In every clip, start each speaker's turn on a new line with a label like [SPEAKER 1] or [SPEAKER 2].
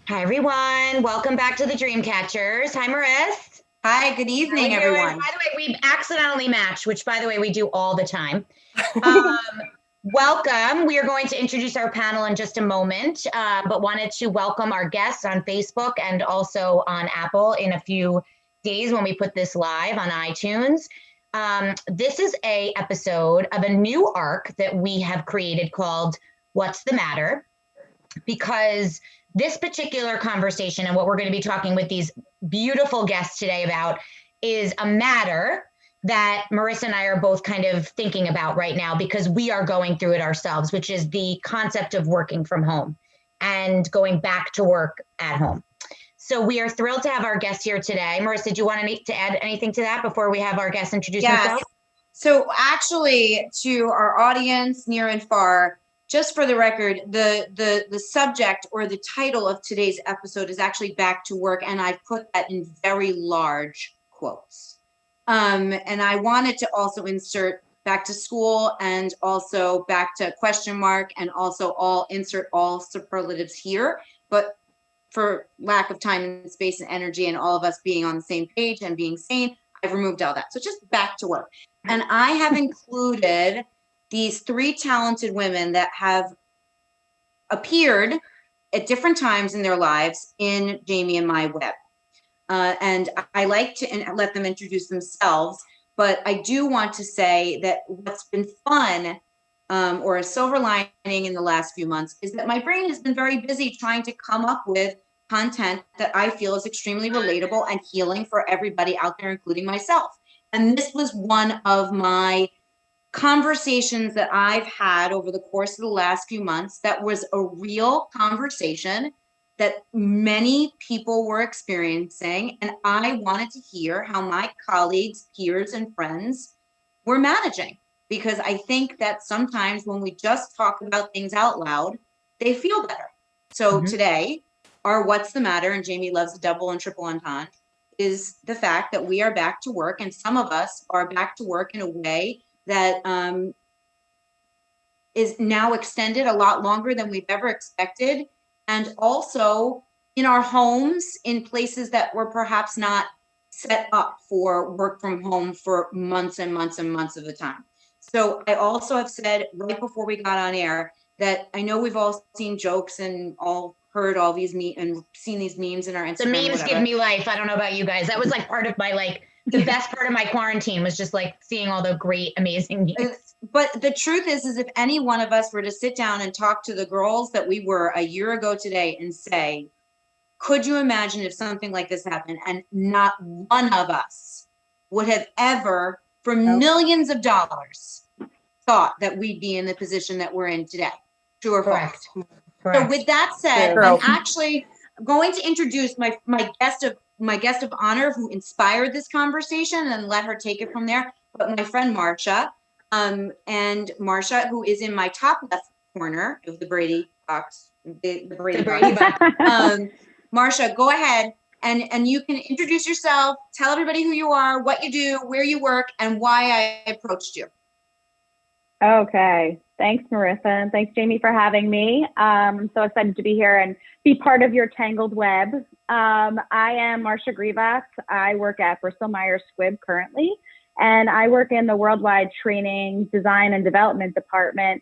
[SPEAKER 1] Hi, everyone. Welcome back to the Dreamcatchers. Hi, Marissa.
[SPEAKER 2] Hi, good evening, everyone.
[SPEAKER 1] By the way, we accidentally matched, which, by the way, we do all the time. Welcome. We are going to introduce our panel in just a moment, but wanted to welcome our guests on Facebook and also on Apple in a few days when we put this live on iTunes. This is an episode of a new arc that we have created called What's the Matter? Because this particular conversation and what we're going to be talking with these beautiful guests today about is a matter that Marissa and I are both kind of thinking about right now because we are going through it ourselves, which is the concept of working from home and going back to work at home. So we are thrilled to have our guests here today. Marissa, do you want to add anything to that before we have our guests introduce themselves?
[SPEAKER 2] So actually, to our audience near and far, just for the record, the subject or the title of today's episode is actually back to work, and I've put that in very large quotes. And I wanted to also insert back to school and also back to question mark and also insert all superlatives here. But for lack of time and space and energy and all of us being on the same page and being sane, I've removed all that. So just back to work. And I have included these three talented women that have appeared at different times in their lives in Jamie and my web. And I like to let them introduce themselves, but I do want to say that what's been fun or a silver lining in the last few months is that my brain has been very busy trying to come up with content that I feel is extremely relatable and healing for everybody out there, including myself. And this was one of my conversations that I've had over the course of the last few months that was a real conversation that many people were experiencing. And I wanted to hear how my colleagues, peers, and friends were managing, because I think that sometimes when we just talk about things out loud, they feel better. So today, our What's the Matter, and Jamie loves a double and triple entendre, is the fact that we are back to work, and some of us are back to work in a way that is now extended a lot longer than we've ever expected. And also in our homes, in places that were perhaps not set up for work from home for months and months and months of the time. So I also have said right before we got on air that I know we've all seen jokes and all heard all these and seen these memes in our Instagram.
[SPEAKER 1] The memes give me life. I don't know about you guys. That was like part of my the best part of my quarantine was just like seeing all the great, amazing memes.
[SPEAKER 2] But the truth is if any one of us were to sit down and talk to the girls that we were a year ago today and say, could you imagine if something like this happened? And not one of us would have ever, for millions of dollars, thought that we'd be in the position that we're in today. True or false?
[SPEAKER 1] Correct.
[SPEAKER 2] So with that said, I'm actually going to introduce my guest of honor who inspired this conversation and let her take it from there. But my friend Marcia, and Marcia, who is in my top left corner of the Brady box, the Brady box. Marcia, go ahead and you can introduce yourself, tell everybody who you are, what you do, where you work, and why I approached you.
[SPEAKER 3] Okay. Thanks, Marissa, and thanks, Jamie, for having me. I'm so excited to be here and be part of your tangled web. I am Marcia Gryvatz. I work at Bristol Squibb currently, and I work in the worldwide training, design, and development department,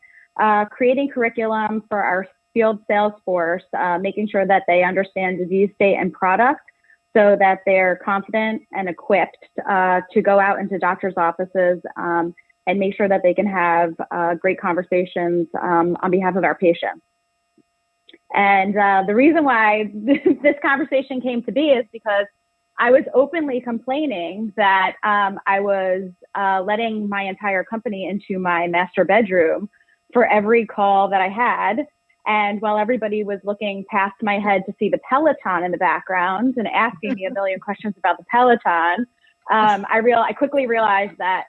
[SPEAKER 3] creating curriculum for our field sales force, making sure that they understand disease state and product so that they're confident and equipped to go out into doctors' offices and make sure that they can have great conversations on behalf of our patients. And the reason why this conversation came to be is because I was openly complaining that I was letting my entire company into my master bedroom for every call that I had. And while everybody was looking past my head to see the peloton in the background and asking me a million questions about the peloton, I quickly realized that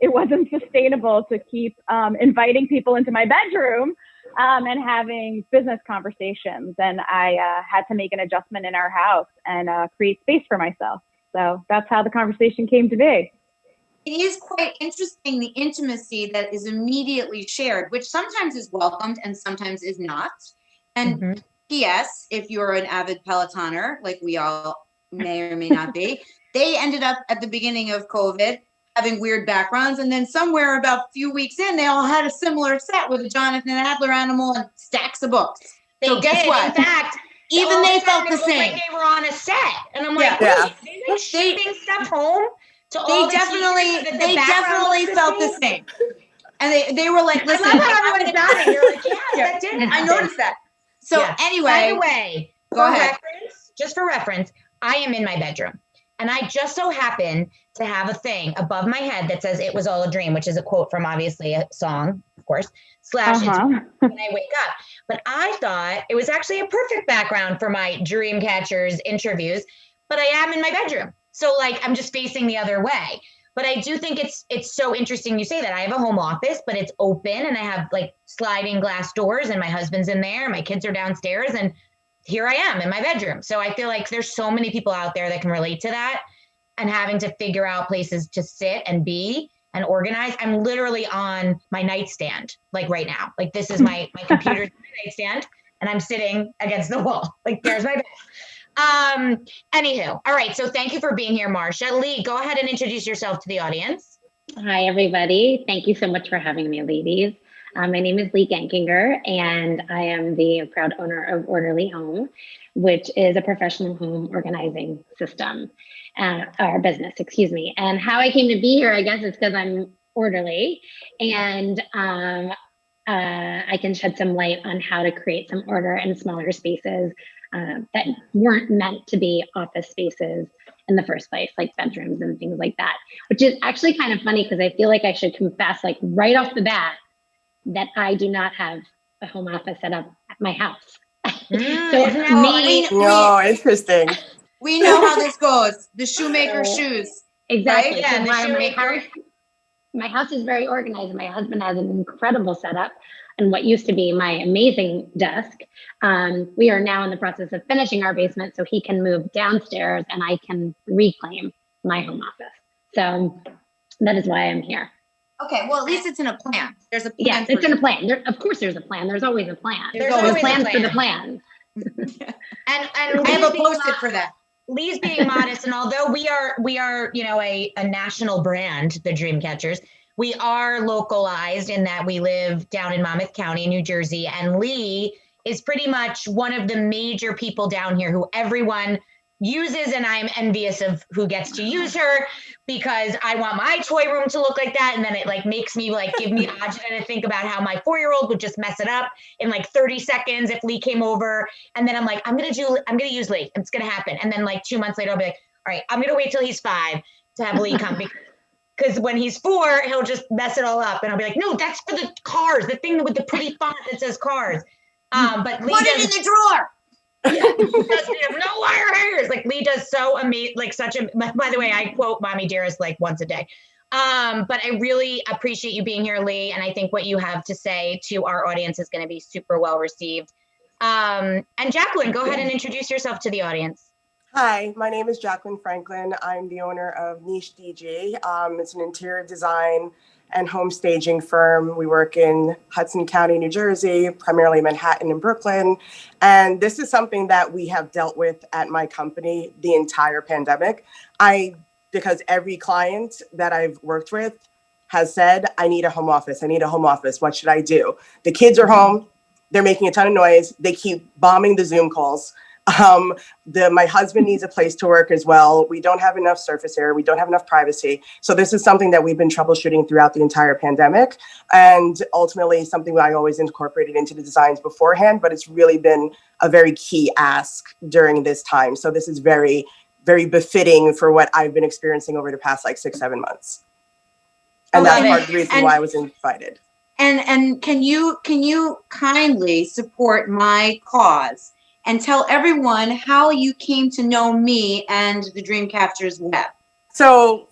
[SPEAKER 3] it wasn't sustainable to keep inviting people into my bedroom and having business conversations. And I had to make an adjustment in our house and create space for myself. So that's how the conversation came to be.
[SPEAKER 2] It is quite interesting, the intimacy that is immediately shared, which sometimes is welcomed and sometimes is not. And P.S. If you're an avid Pelotoner, like we all may or may not be, they ended up at the beginning of COVID having weird backgrounds. And then somewhere about a few weeks in, they all had a similar set with a Jonathan Adler animal and stacks of books.
[SPEAKER 1] So guess what?
[SPEAKER 2] In fact, even they felt the same.
[SPEAKER 1] Like they were on a set. And I'm like,
[SPEAKER 2] yeah.
[SPEAKER 1] They like shipping stuff home to
[SPEAKER 2] they
[SPEAKER 1] all
[SPEAKER 2] definitely felt the same. And they were like, listen.
[SPEAKER 1] I love how everyone's nodding. You're like, that didn't happen.
[SPEAKER 2] I noticed that. So anyway.
[SPEAKER 1] By the way,
[SPEAKER 2] go ahead.
[SPEAKER 1] Just for reference, I am in my bedroom. And I just so happen to have a thing above my head that says "It was all a dream," which is a quote from obviously a song, of course, / when I wake up. But I thought it was actually a perfect background for my Dreamcatchers interviews, but I am in my bedroom. So like, I'm just facing the other way. But I do think it's so interesting you say that. I have a home office, but it's open and I have like sliding glass doors and my husband's in there, my kids are downstairs, and here I am in my bedroom. So I feel like there's so many people out there that can relate to that and having to figure out places to sit and be and organize. I'm literally on my nightstand, like right now. Like this is my computer's my nightstand and I'm sitting against the wall. Like there's my bed. Anywho, all right. So thank you for being here, Marcia. Lee, go ahead and introduce yourself to the audience.
[SPEAKER 4] Hi, everybody. Thank you so much for having me, ladies. My name is Leigh Genkinger, and I am the proud owner of Orderleigh Home, which is a professional home organizing system, or business, excuse me. And how I came to be here, I guess, is because I'm orderly, and I can shed some light on how to create some order in smaller spaces that weren't meant to be office spaces in the first place, like bedrooms and things like that, which is actually kind of funny because I feel like I should confess, like right off the bat, that I do not have a home office set up at my house.
[SPEAKER 5] Interesting.
[SPEAKER 2] We know how this goes. The shoemaker's shoes.
[SPEAKER 4] Exactly.
[SPEAKER 2] Right?
[SPEAKER 4] Yeah, my house is very organized. My husband has an incredible setup. And what used to be my amazing desk, we are now in the process of finishing our basement so he can move downstairs and I can reclaim my home office. So that is why I'm here.
[SPEAKER 2] Okay, well, at least it's in a plan. There's a plan.
[SPEAKER 4] Yes, it's in a plan. Of course, there's a plan. There's always a plan.
[SPEAKER 1] There's always
[SPEAKER 4] plans for the plan.
[SPEAKER 1] And
[SPEAKER 2] I have a post-it for that.
[SPEAKER 1] Lee's being modest, and although we are, you know, a national brand, the Dreamcatchers, we are localized in that we live down in Monmouth County, New Jersey, and Lee is pretty much one of the major people down here who everyone uses, and I'm envious of who gets to use her because I want my toy room to look like that, and then it like makes me like give me agita to think about how my 4-year-old would just mess it up in like 30 seconds if Lee came over, and then I'm like, I'm gonna use Lee, it's gonna happen, and then like 2 months later I'll be like, all right, I'm gonna wait till he's 5 to have Lee come because when he's 4 he'll just mess it all up, and I'll be like, no, that's for the cars, the thing with the pretty font that says cars. But Lee
[SPEAKER 2] put it in the drawer.
[SPEAKER 1] Yeah, we have no wire hangers. Like Lee does so amazing, like such a, by the way, I quote Mommy Dearest like once a day. But I really appreciate you being here, Lee. And I think what you have to say to our audience is going to be super well received. And Jacqueline, go ahead and introduce yourself to the audience.
[SPEAKER 5] Hi, my name is Jacquelin Franklin. I'm the owner of NICHEdg. It's an interior design and home staging firm. We work in Hudson County, New Jersey, primarily Manhattan and Brooklyn. And this is something that we have dealt with at my company the entire pandemic. Because every client that I've worked with has said, I need a home office. I need a home office. What should I do? The kids are home. They're making a ton of noise. They keep bombing the Zoom calls. My husband needs a place to work as well. We don't have enough surface area. We don't have enough privacy. So this is something that we've been troubleshooting throughout the entire pandemic, and ultimately something that I always incorporated into the designs beforehand, but it's really been a very key ask during this time. So this is very, very befitting for what I've been experiencing over the past like 6-7 months. And that's part of the reason why I was invited.
[SPEAKER 2] And can you kindly support my cause and tell everyone how you came to know me and the Dreamcatchers web?
[SPEAKER 5] So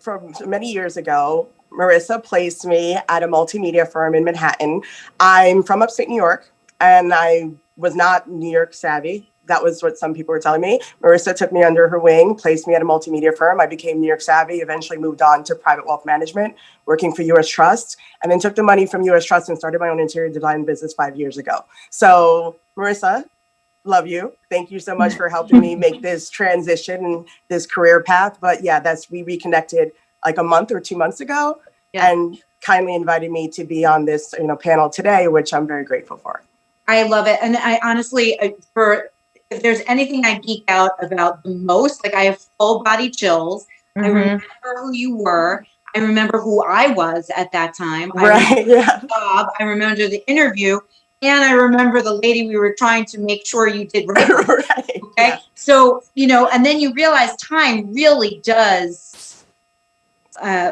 [SPEAKER 5] from many years ago, Marcia placed me at a multimedia firm in Manhattan. I'm from upstate New York, and I was not New York savvy that was what some people were telling me. Marissa took me under her wing, placed me at a multimedia firm. I became New York savvy, eventually moved on to private wealth management, working for US Trust, and then took the money from US Trust and started my own interior design business 5 years ago. So Marissa, love you. Thank you so much for helping me make this transition and this career path. But yeah, we reconnected like a month or 2 months ago, and kindly invited me to be on this panel today, which I'm very grateful for.
[SPEAKER 2] I love it. And I honestly, if there's anything I geek out about the most, like I have full body chills. Mm-hmm. I remember who you were. I remember who I was at that time.
[SPEAKER 5] Right. Yeah.
[SPEAKER 2] Bob. I remember the interview, and I remember the lady we were trying to make sure you did right.
[SPEAKER 5] Right.
[SPEAKER 2] Okay.
[SPEAKER 5] Yeah.
[SPEAKER 2] So, and then you realize time really does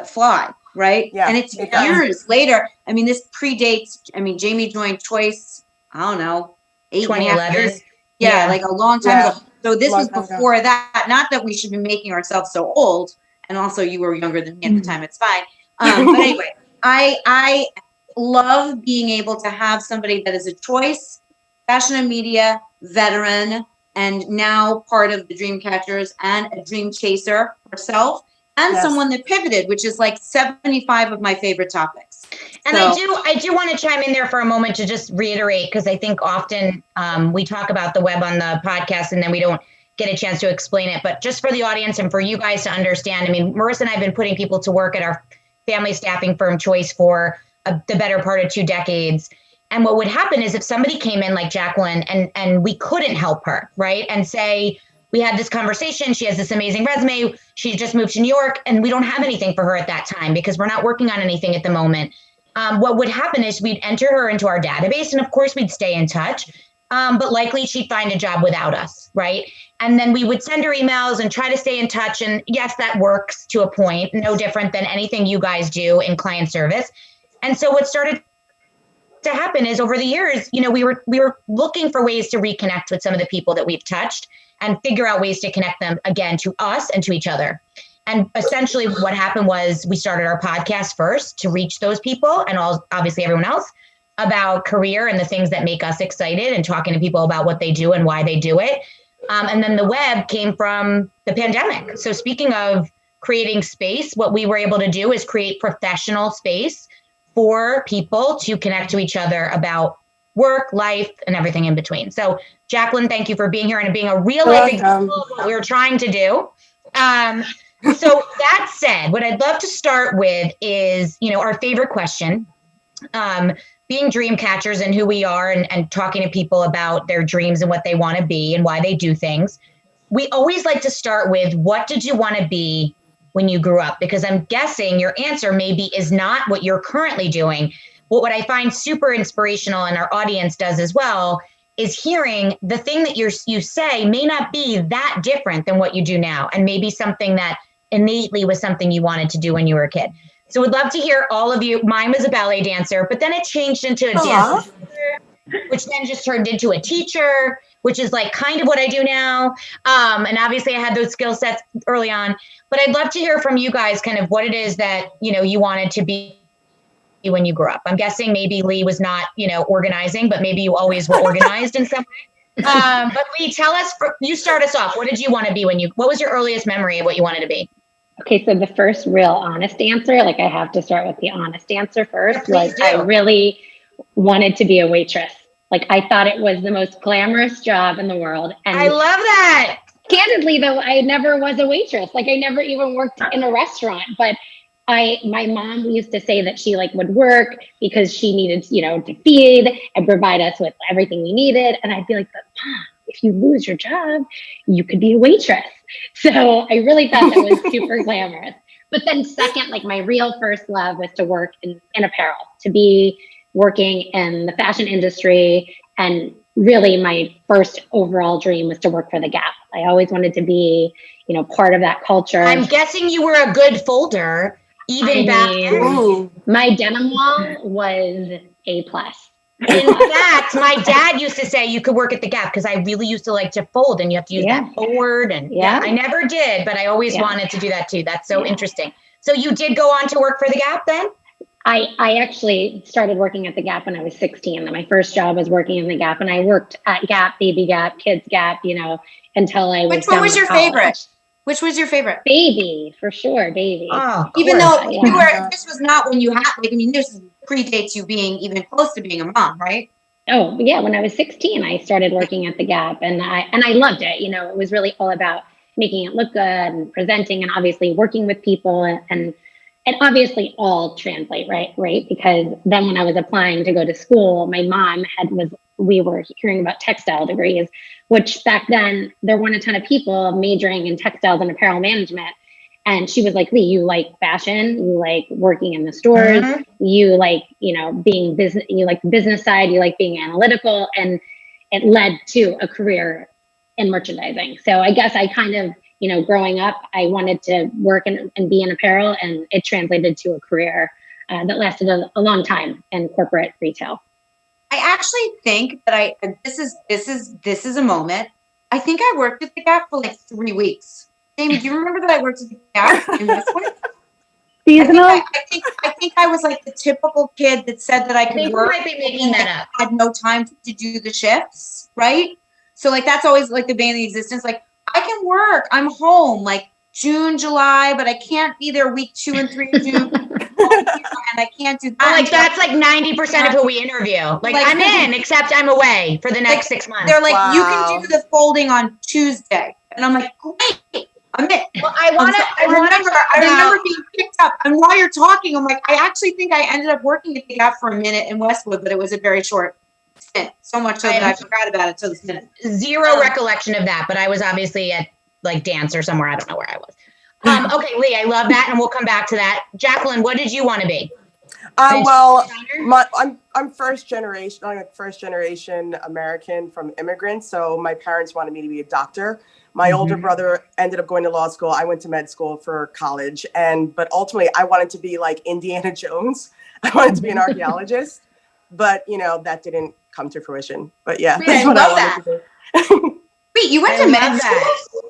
[SPEAKER 2] fly, right?
[SPEAKER 5] Yeah.
[SPEAKER 2] And it's years later. I mean, this predates, Jamie joined Choice, I don't know, 8.5 years. Yeah, like a long time ago. So this was before that. Not that we should be making ourselves so old. And also you were younger than me at the time. It's fine. But anyway, I love being able to have somebody that is a Choice, fashion and media veteran, and now part of the Dreamcatchers and a dream chaser herself, and someone that pivoted, which is like 75 of my favorite topics.
[SPEAKER 1] And so, I do want to chime in there for a moment to just reiterate, because I think often we talk about the web on the podcast and then we don't get a chance to explain it. But just for the audience and for you guys to understand, Marissa and I have been putting people to work at our family staffing firm Choice for the better part of 2 decades. And what would happen is if somebody came in like Jacqueline and we couldn't help her, right? And say, we had this conversation, she has this amazing resume, she just moved to New York, and we don't have anything for her at that time because we're not working on anything at the moment. What would happen is we'd enter her into our database, and of course we'd stay in touch, but likely she'd find a job without us, right? And then we would send her emails and try to stay in touch. And yes, that works to a point, no different than anything you guys do in client service. And so what started to happen is over the years, we were looking for ways to reconnect with some of the people that we've touched and figure out ways to connect them again to us and to each other. And essentially what happened was we started our podcast first to reach those people and obviously everyone else about career and the things that make us excited and talking to people about what they do and why they do it. And then the web came from the pandemic. So speaking of creating space, what we were able to do is create professional space for people to connect to each other about work, life, and everything in between. So Jacqueline, thank you for being here and being a real life example of what we were trying to do. So that said, what I'd love to start with is, our favorite question, being Dreamcatchers and who we are and talking to people about their dreams and what they want to be and why they do things. We always like to start with, what did you want to be when you grew up? Because I'm guessing your answer maybe is not what you're currently doing. But what I find super inspirational, and our audience does as well, is hearing the thing that you say may not be that different than what you do now. And maybe something that innately was something you wanted to do when you were a kid. So we'd love to hear all of you. Mine was a ballet dancer, but then it changed into a dance teacher, which then just turned into a teacher, which is like kind of what I do now. And obviously I had those skill sets early on, but I'd love to hear from you guys kind of what it is that, you wanted to be when you grew up. I'm guessing maybe Lee was not, organizing, but maybe you always were organized in some way. But Lee, tell us, you start us off. What did you want to be what was your earliest memory of what you wanted to be?
[SPEAKER 4] Okay, so the first real honest answer, I have to start with the honest answer first.
[SPEAKER 1] Yeah,
[SPEAKER 4] I really wanted to be a waitress. I thought it was the most glamorous job in the world. And
[SPEAKER 1] I love that.
[SPEAKER 4] Candidly, though, I never was a waitress. I never even worked in a restaurant. But my mom used to say that she would work because she needed, to feed and provide us with everything we needed. And I'd be like, but Mom, if you lose your job, you could be a waitress. So I really thought that was super glamorous. But then second, my real first love was to work in apparel, to be working in the fashion industry. And really my first overall dream was to work for the Gap. I always wanted to be, part of that culture.
[SPEAKER 1] I'm guessing you were a good folder, even back then.
[SPEAKER 4] My denim wall was A+.
[SPEAKER 1] In fact, my dad used to say you could work at the Gap because I really used to like to fold and you have to use that board. And I never did, but I always wanted to do that too. That's so interesting. So you did go on to work for the Gap then?
[SPEAKER 4] I actually started working at the Gap when I was 16. My first job was working in the Gap, and I worked at Gap, Baby Gap, Kids Gap, until I was
[SPEAKER 2] Which one
[SPEAKER 4] done
[SPEAKER 2] was
[SPEAKER 4] with
[SPEAKER 2] your
[SPEAKER 4] college.
[SPEAKER 2] favorite? Which was your favorite?
[SPEAKER 4] Baby, for sure, Baby.
[SPEAKER 1] Oh,
[SPEAKER 2] Even though
[SPEAKER 4] Yeah.
[SPEAKER 2] you were, this was not when you had, this predates you being even close to being a mom, right?
[SPEAKER 4] Oh, yeah. When I was 16, I started working at the Gap, and I loved it. It was really all about making it look good and presenting, and obviously working with people, and obviously all translate, right? Because then when I was applying to go to school, my mom we were hearing about textile degrees, which back then there weren't a ton of people majoring in textiles and apparel management. And she was like, Lee, you like fashion, you like working in the stores, you like, being business, you like the business side, you like being analytical, and it led to a career in merchandising. So I guess I kind of, growing up, I wanted to work and be in apparel, and it translated to a career that lasted a long time in corporate retail.
[SPEAKER 2] I actually think that this is a moment. I think I worked at the Gap for like 3 weeks. Jamie, do you remember that I worked at the Gap in Westwood?
[SPEAKER 3] Seasonal?
[SPEAKER 2] I think I was like the typical kid that said that I could work.
[SPEAKER 1] You might be making that up.
[SPEAKER 2] I had no time to do the shifts, right? So like that's always like the bane of the existence. Like I can work. I'm home like June, July, but I can't be there week 2 and 3 of June. And I can't do that.
[SPEAKER 1] Like that's like 90% of who we interview. Like I'm in, except I'm away for the next 6 months.
[SPEAKER 2] They're like, you can do the folding on Tuesday. And I'm like, great. I'm in.
[SPEAKER 1] Well, I
[SPEAKER 2] remember being picked up. And while you're talking, I'm like, I actually think I ended up working at the Gap for a minute in Westwood, but it was a very short stint. So much so that I forgot about it till this minute.
[SPEAKER 1] Zero recollection of that, but I was obviously at like dance or somewhere. I don't know where I was. Okay, Lee, I love that, and we'll come back to that. Jacqueline, what did you want to be?
[SPEAKER 5] Well, I'm first generation American from immigrants. So my parents wanted me to be a doctor. My older brother ended up going to law school. I went to med school for college, but ultimately I wanted to be like Indiana Jones. I wanted to be an archaeologist, but that didn't come to fruition. But yeah,
[SPEAKER 2] that's what I wanted to do. Wait, you went to med school?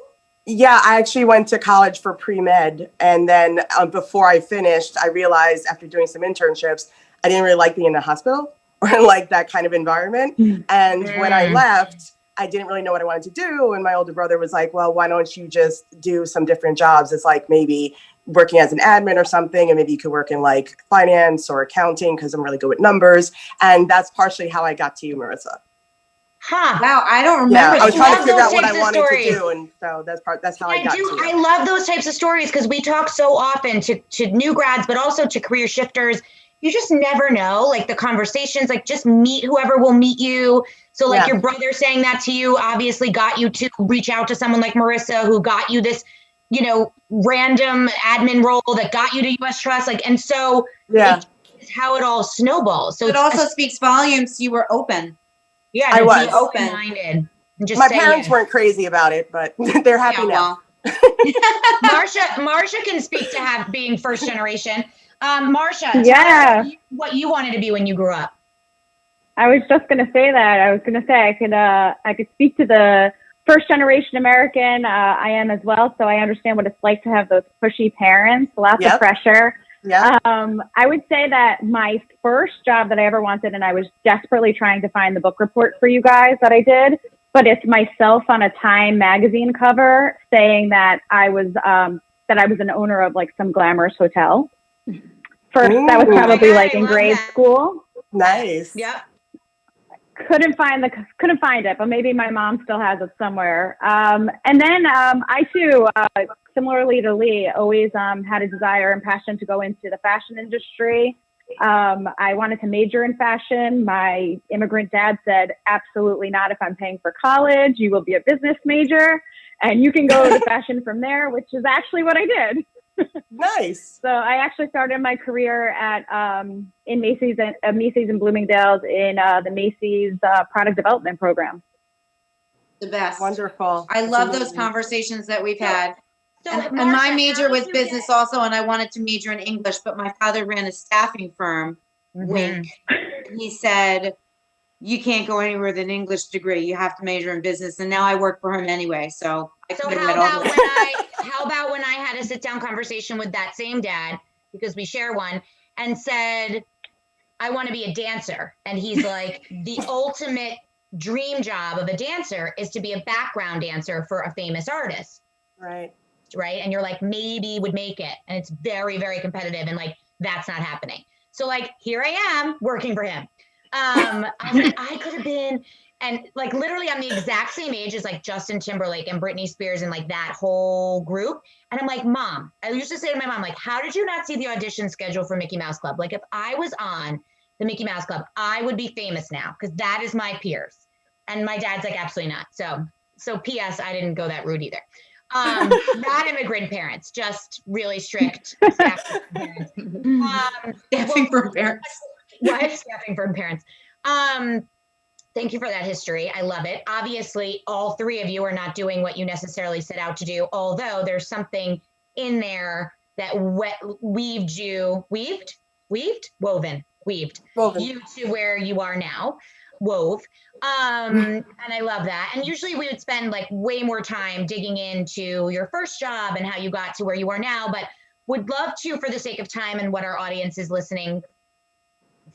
[SPEAKER 5] Yeah, I actually went to college for pre-med. And then before I finished, I realized after doing some internships, I didn't really like being in a hospital or like that kind of environment. And when I left, I didn't really know what I wanted to do. And my older brother was like, well, why don't you just do some different jobs? It's like maybe working as an admin or something. And maybe you could work in like finance or accounting because I'm really good with numbers. And that's partially how I got to you, Marissa.
[SPEAKER 1] Huh.
[SPEAKER 2] Wow, I don't remember.
[SPEAKER 5] Yeah, I was trying to figure out what I wanted to do, and so that's how I got to you.
[SPEAKER 1] I love those types of stories because we talk so often to new grads, but also to career shifters. You just never know, like the conversations, like just meet whoever will meet you. So like your brother saying that to you obviously got you to reach out to someone like Marissa who got you this, random admin role that got you to US Trust. Like, and so it's how it all snowballs. So
[SPEAKER 2] it also speaks volumes. You were open.
[SPEAKER 1] Yeah,
[SPEAKER 5] I was
[SPEAKER 1] open-minded.
[SPEAKER 5] My parents weren't crazy about it, but they're happy now.
[SPEAKER 1] Marsha can speak to being first generation. Marsha, tell us what you wanted to be when you grew up.
[SPEAKER 3] I was just going to say that. I was going to say I could speak to the first generation American. I am as well, so I understand what it's like to have those pushy parents, lots of pressure.
[SPEAKER 5] Yeah.
[SPEAKER 3] I would say that my first job that I ever wanted, and I was desperately trying to find the book report for you guys that I did, but it's myself on a Time magazine cover saying that I was an owner of like some glamorous hotel. First, that was probably like in grade school.
[SPEAKER 5] Nice.
[SPEAKER 1] Yep.
[SPEAKER 3] Couldn't find it, but maybe my mom still has it somewhere. And then I too, similarly to Lee, always had a desire and passion to go into the fashion industry. I wanted to major in fashion. My immigrant dad said, absolutely not. If I'm paying for college, you will be a business major and you can go to fashion from there, which is actually what I did.
[SPEAKER 5] Nice.
[SPEAKER 3] So I actually started my career at in Macy's and Bloomingdale's in the Macy's product development program.
[SPEAKER 2] The best.
[SPEAKER 5] Wonderful.
[SPEAKER 2] I love those conversations that we've had. And
[SPEAKER 1] Marsha,
[SPEAKER 2] my major was business also, and I wanted to major in English, but my father ran a staffing firm. Wink. He said, you can't go anywhere with an English degree. You have to major in business. And now I work for him anyway. So
[SPEAKER 1] how about when I had a sit down conversation with that same dad, because we share one, and said, I want to be a dancer. And he's like, the ultimate dream job of a dancer is to be a background dancer for a famous artist.
[SPEAKER 5] Right.
[SPEAKER 1] Right. And you're like, maybe would make it. And it's very, very competitive. And like, that's not happening. So like, here I am working for him. I was like, I could have been, and like, literally I'm the exact same age as like Justin Timberlake and Britney Spears and like that whole group. And I'm like, Mom, I used to say to my mom, like, how did you not see the audition schedule for Mickey Mouse Club? Like if I was on the Mickey Mouse Club, I would be famous now because that is my peers. And my dad's like, absolutely not. So P.S. I didn't go that route either. Not immigrant parents, just really strict staffing parents.
[SPEAKER 2] Staffing for parents.
[SPEAKER 1] What? Staffing for parents. Thank you for that history. I love it. Obviously, all three of you are not doing what you necessarily set out to do, although there's something in there that weaved you to where you are now. Wove. And I love that. And usually we would spend like way more time digging into your first job and how you got to where you are now, but would love to, for the sake of time and what our audience is listening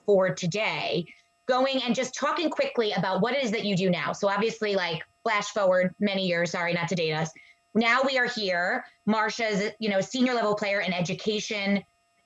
[SPEAKER 1] for today, going and just talking quickly about what it is that you do now. So obviously, like, flash forward many years, sorry, not to date us. Now we are here. Marsha is, a senior level player in education,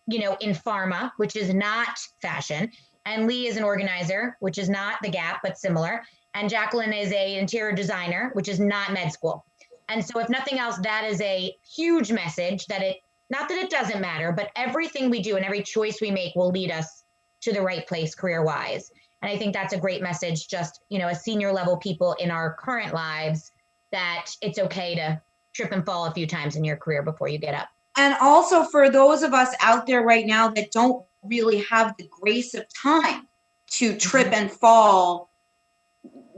[SPEAKER 1] in pharma, which is not fashion. And Leigh is an organizer, which is not the Gap, but similar. And Jacqueline is an interior designer, which is not med school. And so if nothing else, that is a huge message that not that it doesn't matter, but everything we do and every choice we make will lead us to the right place career-wise. And I think that's a great message, just, as senior level people in our current lives, that it's okay to trip and fall a few times in your career before you get up.
[SPEAKER 2] And also for those of us out there right now that don't really have the grace of time to trip and fall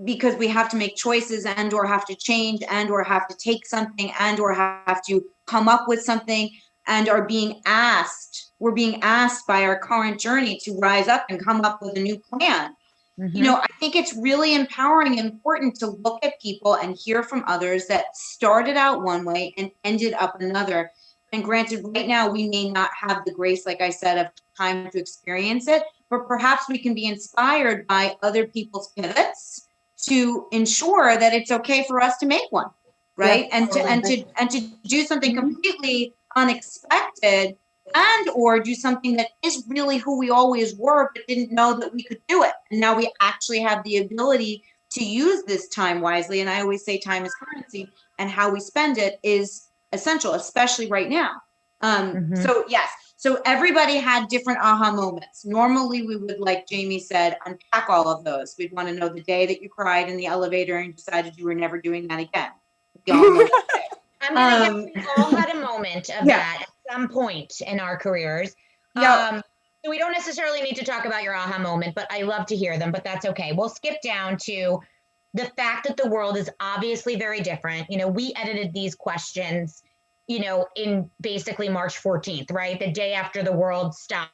[SPEAKER 2] because we have to make choices and or have to change and or have to take something and or have to come up with something and we're being asked by our current journey to rise up and come up with a new plan. I think it's really empowering and important to look at people and hear from others that started out one way and ended up another. And granted, right now, we may not have the grace, like I said, of time to experience it, but perhaps we can be inspired by other people's pivots to ensure that it's okay for us to make one, right? Yeah, and to do something completely unexpected and or do something that is really who we always were, but didn't know that we could do it. And now we actually have the ability to use this time wisely. And I always say time is currency, and how we spend it is essential, especially right now. So yes, so everybody had different aha moments. Normally we would, like Jamie said, unpack all of those. We'd want to know the day that you cried in the elevator and decided you were never doing that again. We all know that day.
[SPEAKER 1] I'm gonna guess we all had a moment of that at some point in our careers. So we don't necessarily need to talk about your aha moment, but I love to hear them, but that's okay. We'll skip down to the fact that the world is obviously very different. We edited these questions, in basically March 14th, right? The day after the world stopped,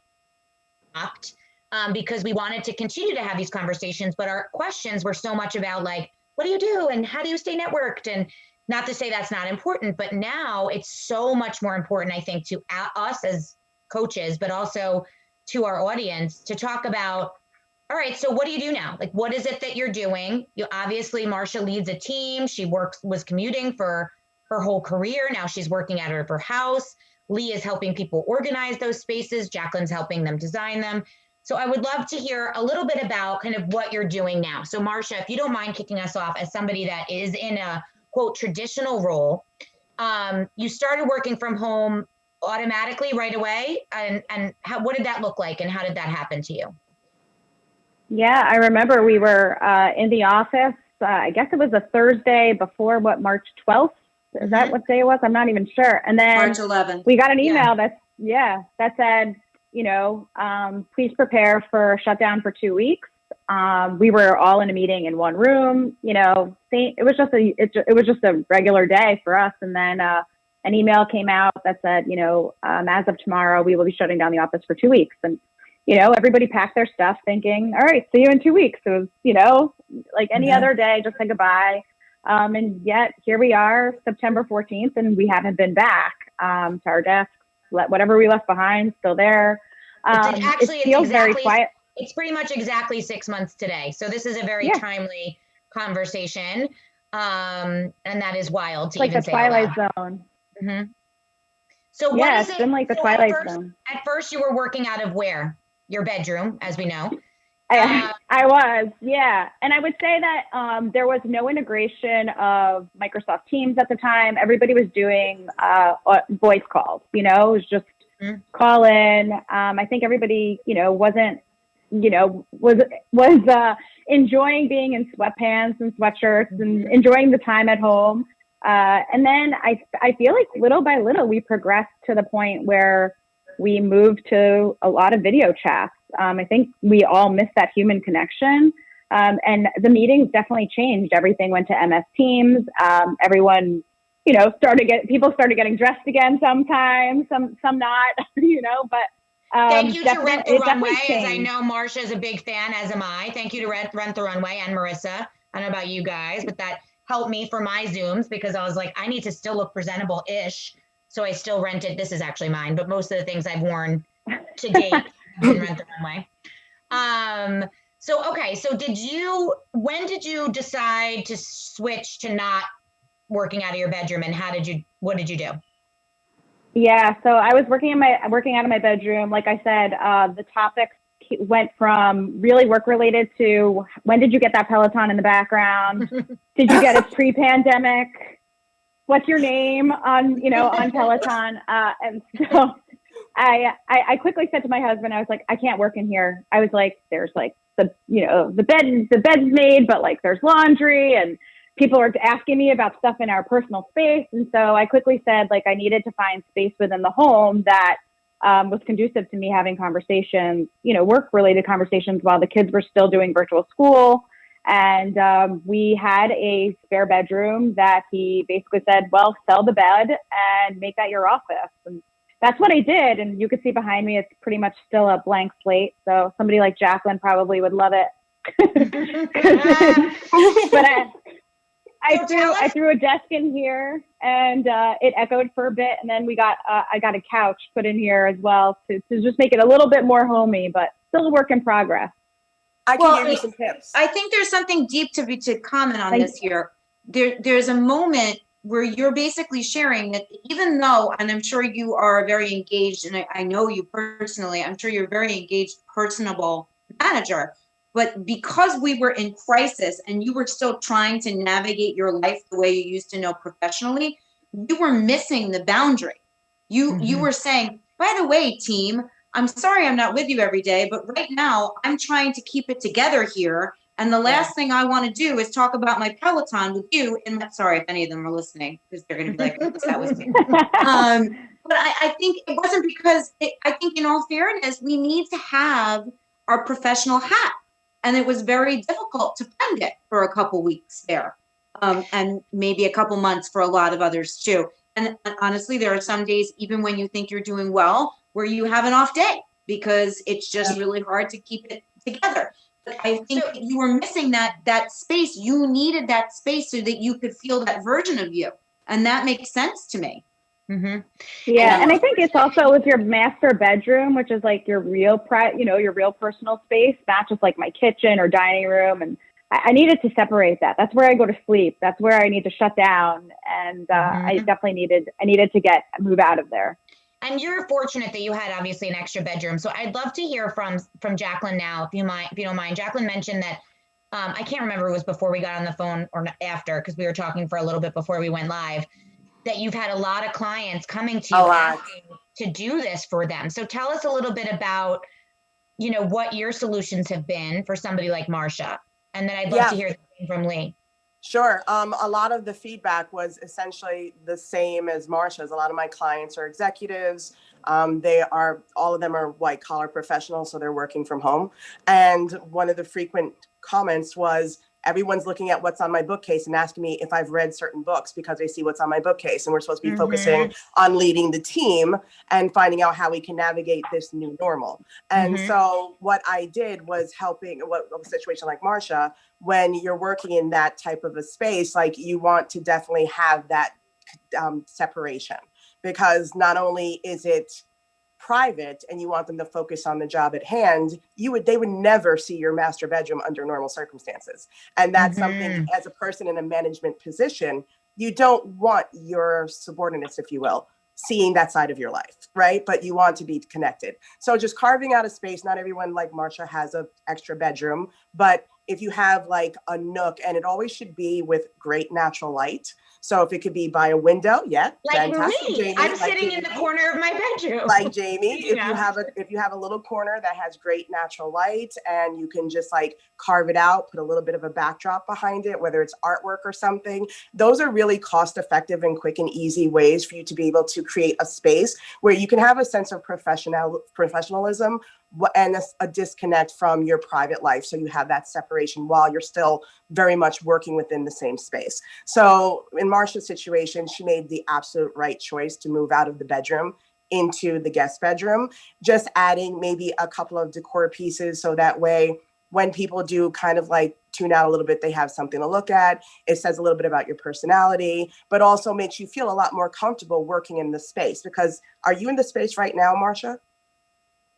[SPEAKER 1] because we wanted to continue to have these conversations, but our questions were so much about like, what do you do? And how do you stay networked? And not to say that's not important, but now it's so much more important, I think, to us as coaches, but also to our audience to talk about, all right, so what do you do now? Like, what is it that you're doing? Obviously, Marcia leads a team. She was commuting for her whole career. Now she's working out of her house. Leigh is helping people organize those spaces. Jacqueline's helping them design them. So I would love to hear a little bit about kind of what you're doing now. So Marcia, if you don't mind kicking us off as somebody that is in a, quote, traditional role, you started working from home automatically right away. And what did that look like? And how did that happen to you?
[SPEAKER 3] Yeah, I remember we were in the office. I guess it was a Thursday before March 12th. Is that what day it was? I'm not even sure. And then
[SPEAKER 2] March 11th.
[SPEAKER 3] We got an email that said, please prepare for shutdown for 2 weeks. We were all in a meeting in one room. It was just a regular day for us. And then an email came out that said, as of tomorrow, we will be shutting down the office for 2 weeks. And everybody packed their stuff thinking, all right, see you in 2 weeks. So it was, like any other day, just say goodbye. And yet here we are, September 14th, and we haven't been back to our desks. Whatever we left behind, still there.
[SPEAKER 1] It
[SPEAKER 3] feels very quiet.
[SPEAKER 1] It's pretty much exactly 6 months today. So this is a very timely conversation. And that is wild to even say.
[SPEAKER 3] Like the Twilight Zone.
[SPEAKER 1] Mm-hmm. So what is it?
[SPEAKER 3] It's been like the Twilight Zone.
[SPEAKER 1] At first you were working out of where? Your bedroom, as we know.
[SPEAKER 3] I was, yeah. And I would say that there was no integration of Microsoft Teams at the time. Everybody was doing voice calls, it was just call in. I think everybody, wasn't, was enjoying being in sweatpants and sweatshirts and enjoying the time at home. And then I feel like little by little, we progressed to the point where we moved to a lot of video chats. I think we all missed that human connection. And the meetings definitely changed. Everything went to MS Teams. Everyone, people started getting dressed again sometimes, some not, but
[SPEAKER 1] thank you to Rent the Runway, as I know Marsha is a big fan, as am I. Thank you to Rent the Runway and Marissa. I don't know about you guys, but that helped me for my Zooms because I was like, I need to still look presentable-ish. So I still rented, this is actually mine, but most of the things I've worn to date in Rent the Runway. So when did you decide to switch to not working out of your bedroom, and what did you do?
[SPEAKER 3] Yeah, so I was working out of my bedroom. Like I said, the topics went from really work related to when did you get that Peloton in the background? Did you get it pre-pandemic? What's your name on Peloton? And so I quickly said to my husband, I was like, I can't work in here. I was like, there's like the bed's made, but like there's laundry and people are asking me about stuff in our personal space. And so I quickly said, like, I needed to find space within the home that was conducive to me having conversations, work-related conversations while the kids were still doing virtual school. And we had a spare bedroom that he basically said, well, sell the bed and make that your office. And that's what I did. And you can see behind me, it's pretty much still a blank slate. So somebody like Jacqueline probably would love it. But I threw a desk in here and it echoed for a bit. And then I got a couch put in here as well to just make it a little bit more homey, but still a work in progress.
[SPEAKER 5] I can give you some tips.
[SPEAKER 2] I think there's something deep to comment on this here. There's a moment where you're basically sharing that even though, and I'm sure you are very engaged, and I know you personally, I'm sure you're a very engaged, personable manager, but because we were in crisis and you were still trying to navigate your life the way you used to know professionally, you were missing the boundary. You were saying, by the way, team, I'm sorry I'm not with you every day, but right now I'm trying to keep it together here. And the last thing I want to do is talk about my Peloton with you. And sorry if any of them are listening, because they're going to be like, oops, that was me. But I think it wasn't because I think in all fairness, we need to have our professional hat. And it was very difficult to find it for a couple weeks there. And maybe a couple months for a lot of others too. And honestly, there are some days, even when you think you're doing well, where you have an off day because it's just really hard to keep it together. But I think you were missing that space. You needed that space so that you could feel that version of you. And that makes sense to me.
[SPEAKER 3] Mm-hmm. Yeah. And I think it's also with your master bedroom, which is like your real your real personal space, not just like my kitchen or dining room. And I needed to separate that. That's where I go to sleep. That's where I need to shut down. And I definitely needed to move out of there.
[SPEAKER 1] And you're fortunate that you had obviously an extra bedroom. So I'd love to hear from Jacqueline now, if you don't mind. Jacqueline mentioned that I can't remember if it was before we got on the phone or after, because we were talking for a little bit before we went live, that you've had a lot of clients coming to you asking to do this for them. So tell us a little bit about, what your solutions have been for somebody like Marsha. And then I'd love to hear from Lee.
[SPEAKER 5] Sure. A lot of the feedback was essentially the same as Marsha's. A lot of my clients are executives. All of them are white collar professionals, so they're working from home. And one of the frequent comments was, everyone's looking at what's on my bookcase and asking me if I've read certain books because they see what's on my bookcase. And we're supposed to be focusing on leading the team and finding out how we can navigate this new normal. And so what I did was helping a situation like Marsha, when you're working in that type of a space, like you want to definitely have that separation, because not only is it private and you want them to focus on the job at hand, they would never see your master bedroom under normal circumstances. And that's something, as a person in a management position, you don't want your subordinates, if you will, seeing that side of your life, right? But you want to be connected. So just carving out a space. Not everyone like Marsha has an extra bedroom, but if you have like a nook, and it always should be with great natural light. So if it could be by a window, yeah,
[SPEAKER 1] like
[SPEAKER 5] fantastic,
[SPEAKER 1] me.
[SPEAKER 5] Jamie.
[SPEAKER 1] I'm sitting in the corner of my bedroom.
[SPEAKER 5] Like Jamie, if
[SPEAKER 1] Yeah.
[SPEAKER 5] you have a little corner that has great natural light, and you can just like carve it out, put a little bit of a backdrop behind it, whether it's artwork or something, those are really cost-effective and quick and easy ways for you to be able to create a space where you can have a sense of professionalism and a disconnect from your private life. So you have that separation while you're still very much working within the same space. So in Marsha's situation, she made the absolute right choice to move out of the bedroom into the guest bedroom, just adding maybe a couple of decor pieces. So that way, when people do kind of like tune out a little bit, they have something to look at. It says a little bit about your personality, but also makes you feel a lot more comfortable working in the space. Because are you in the space right now, Marsha?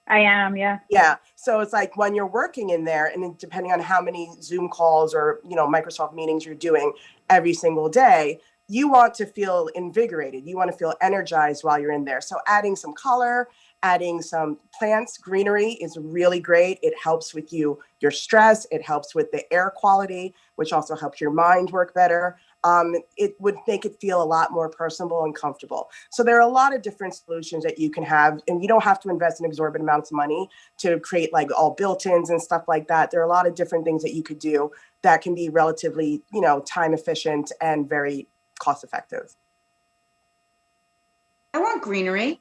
[SPEAKER 3] I am, yeah.
[SPEAKER 5] Yeah. So it's like when you're working in there, and then depending on how many Zoom calls or, Microsoft meetings you're doing every single day, you want to feel invigorated. You want to feel energized while you're in there. So adding some color, adding some plants, greenery is really great. It helps with your stress. It helps with the air quality, which also helps your mind work better. It would make it feel a lot more personable and comfortable. So there are a lot of different solutions that you can have, and you don't have to invest in exorbitant amounts of money to create like all built-ins and stuff like that. There are a lot of different things that you could do that can be relatively, time efficient and very cost effective.
[SPEAKER 2] I want greenery.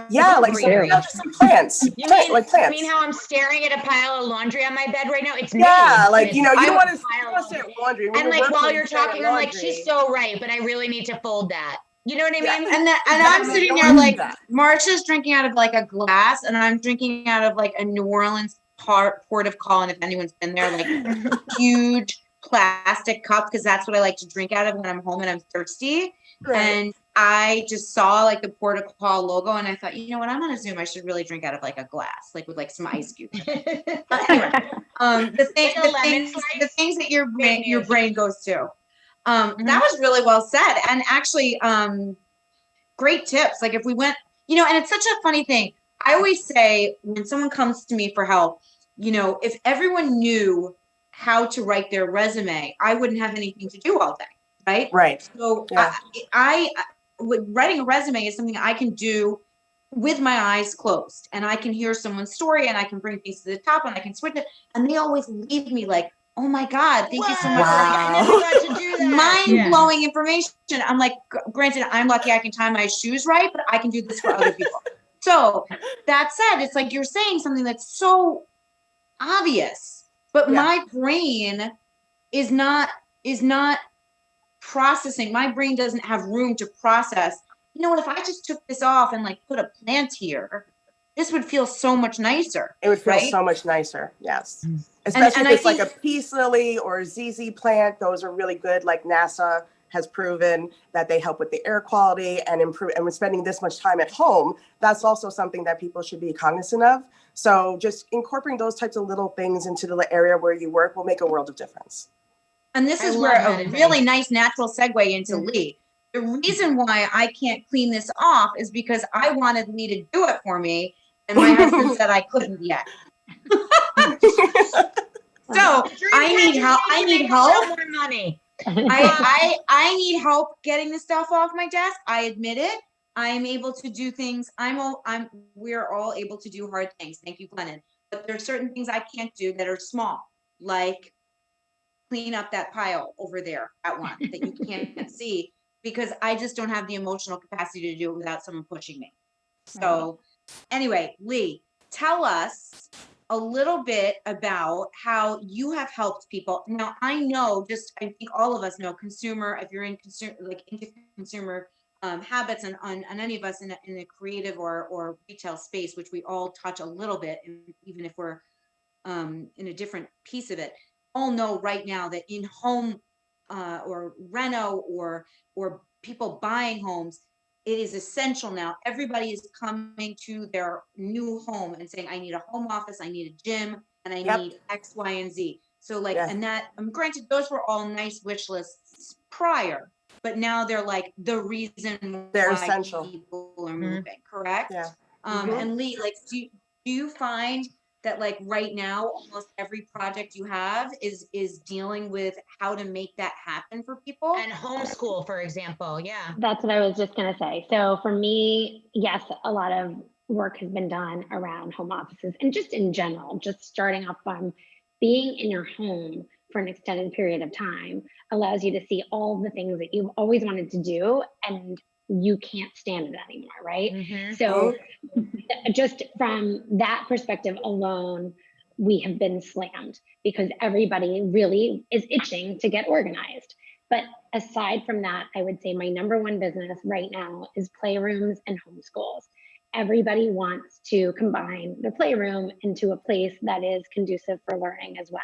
[SPEAKER 5] Yeah, like some plants.
[SPEAKER 1] You
[SPEAKER 5] plants.
[SPEAKER 1] mean how I'm staring at a pile of laundry on my bed right now? It's
[SPEAKER 5] yeah,
[SPEAKER 1] me.
[SPEAKER 5] like you don't want to stare at laundry.
[SPEAKER 1] And like while you're talking, I'm like, she's so right, but I really need to fold that. You know what I mean?
[SPEAKER 2] And I'm sitting there like Marcia's drinking out of like a glass, and I'm drinking out of like a New Orleans port of call. And if anyone's been there, like huge plastic cup, because that's what I like to drink out of when I'm home and I'm thirsty. Right. And I just saw like the Port of Call logo, and I thought, you know what, I'm on a Zoom, I should really drink out of like a glass, like with like some ice cubes. Anyway, the things that your brain goes to. That was really well said, and actually, great tips. Like if we went, and it's such a funny thing. I always say when someone comes to me for help, if everyone knew how to write their resume, I wouldn't have anything to do all day. Right. Right. So yeah. I writing a resume is something I can do with my eyes closed, and I can hear someone's story, and I can bring things to the top, and I can switch it. And they always leave me like, oh my God, thank you so much.
[SPEAKER 1] I never got to do that.
[SPEAKER 2] Mind-blowing information. I'm like, granted, I'm lucky I can tie my shoes right, but I can do this for other people. So that said, it's like you're saying something that's so obvious, but my brain is not processing. My brain doesn't have room to process. You know what? If I just took this off and like put a plant here, this would feel so much nicer.
[SPEAKER 5] It would feel so much nicer. Yes. Especially if it's like a peace lily or a ZZ plant. Those are really good. Like NASA has proven that they help with the air quality and improve. And we're spending this much time at home. That's also something that people should be cognizant of. So just incorporating those types of little things into the area where you work will make a world of difference.
[SPEAKER 2] And this is where a really nice natural segue into Lee. The reason why I can't clean this off is because I wanted Lee to do it for me, and my husband said I couldn't yet. So I need help. I need help.
[SPEAKER 1] More money.
[SPEAKER 2] I need help getting the stuff off my desk. I admit it. I am able to do things. We're all able to do hard things. Thank you, Glennon. But there are certain things I can't do that are small, like clean up that pile over there, that one that you can't see, because I just don't have the emotional capacity to do it without someone pushing me. So anyway, Lee, tell us a little bit about how you have helped people. Now, I know, I think all of us know if you're into consumer habits and on any of us in a creative or retail space, which we all touch a little bit, even if we're in a different piece of it, all know right now that in home or reno or people buying homes, it is essential now. Everybody is coming to their new home and saying, I need a home office, I need a gym, and I need X, Y, and Z. So like, and that, granted, those were all nice wish lists prior, but now they're like the reason
[SPEAKER 5] they're
[SPEAKER 2] why
[SPEAKER 5] essential.
[SPEAKER 2] people are moving, correct?
[SPEAKER 5] Yeah.
[SPEAKER 2] And Lee, like, do you find that like right now, almost every project you have is dealing with how to make that happen for people?
[SPEAKER 1] And homeschool, for example. Yeah.
[SPEAKER 4] That's what I was just going to say. So for me, yes, a lot of work has been done around home offices and just in general, just starting off from being in your home for an extended period of time allows you to see all the things that you've always wanted to do and you can't stand it anymore, right? So just from that perspective alone, we have been slammed because everybody really is itching to get organized. But aside from that, I would say my number one business right now is playrooms and homeschools. Everybody wants to combine their playroom into a place that is conducive for learning as well.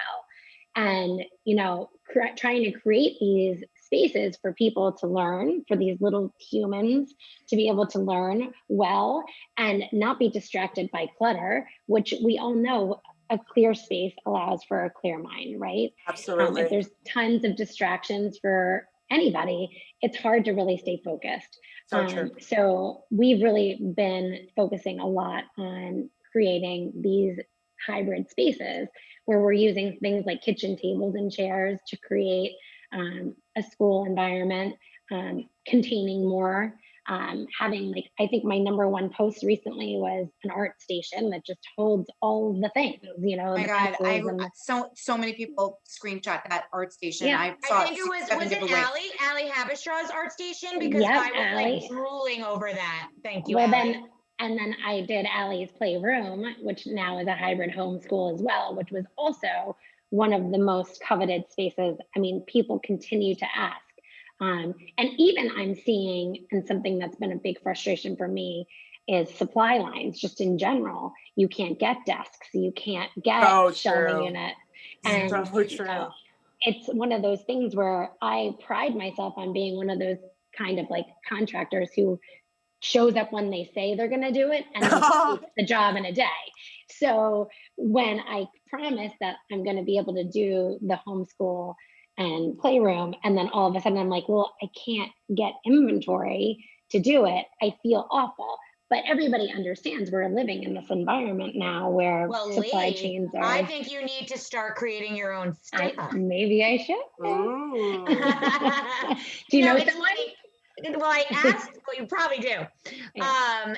[SPEAKER 4] And, you know, trying to create these spaces for people to learn, for these little humans to be able to learn well and not be distracted by clutter, which we all know a clear space allows for a clear mind, right?
[SPEAKER 5] Absolutely.
[SPEAKER 4] If there's tons of distractions for anybody, it's hard to really stay focused. So we've really been focusing a lot on creating these hybrid spaces where we're using things like kitchen tables and chairs to create a school environment, containing more, having like, I think my number one post recently was an art station that just holds all the things, you know.
[SPEAKER 2] Oh my God, so many people screenshot that art station.
[SPEAKER 4] Yeah.
[SPEAKER 1] I think it was it Allie Habishaw's art station? Because I was like drooling over that. Thank you, Allie.
[SPEAKER 4] And then I did Allie's Playroom, which now is a hybrid homeschool as well, which was also one of the most coveted spaces. I mean, people continue to ask. And even I'm seeing, and something that's been a big frustration for me is supply lines, just in general. You can't get desks, you can't get shelving units. And it's one of those things where I pride myself on being one of those kind of like contractors who shows up when they say they're going to do it and completes the job in a day. So when I promise that I'm going to be able to do the homeschool and playroom, and then all of a sudden I'm like, well, I can't get inventory to do it, I feel awful. But everybody understands we're living in this environment now where supply chains are.
[SPEAKER 1] I think you need to start creating your own stuff.
[SPEAKER 4] Maybe I should. Do you know someone?
[SPEAKER 1] Well, I asked, well, you probably do.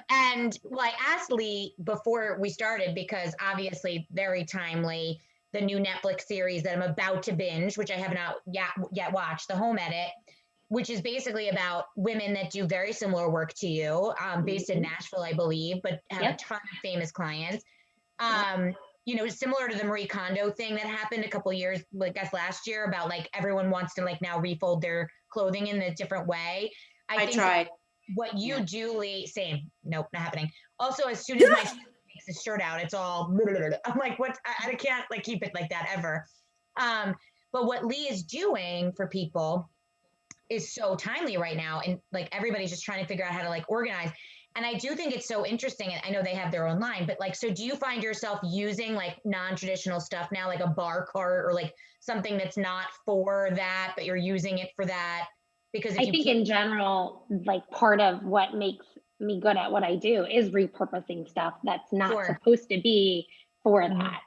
[SPEAKER 1] And well, I asked Lee before we started, because obviously very timely, the new Netflix series that I'm about to binge, which I have not yet watched, The Home Edit, which is basically about women that do very similar work to you, based in Nashville, I believe, but have a ton of famous clients. You know, similar to the Marie Kondo thing that happened a couple of years, like I guess last year, about like everyone wants to like now refold their clothing in a different way. I think
[SPEAKER 2] tried.
[SPEAKER 1] What you do, Lee, same. Nope, not happening. Also, as soon as my takes his shirt out, it's all, I'm like, what? I can't like keep it like that ever. But what Lee is doing for people is so timely right now. And like, everybody's just trying to figure out how to like organize. And I do think it's so interesting. And I know they have their own line, but like, so do you find yourself using like non-traditional stuff now, like a bar cart or like something that's not for that, but you're using it for that? Because
[SPEAKER 4] I think in general, like part of what makes me good at what I do is repurposing stuff that's not supposed to be for that.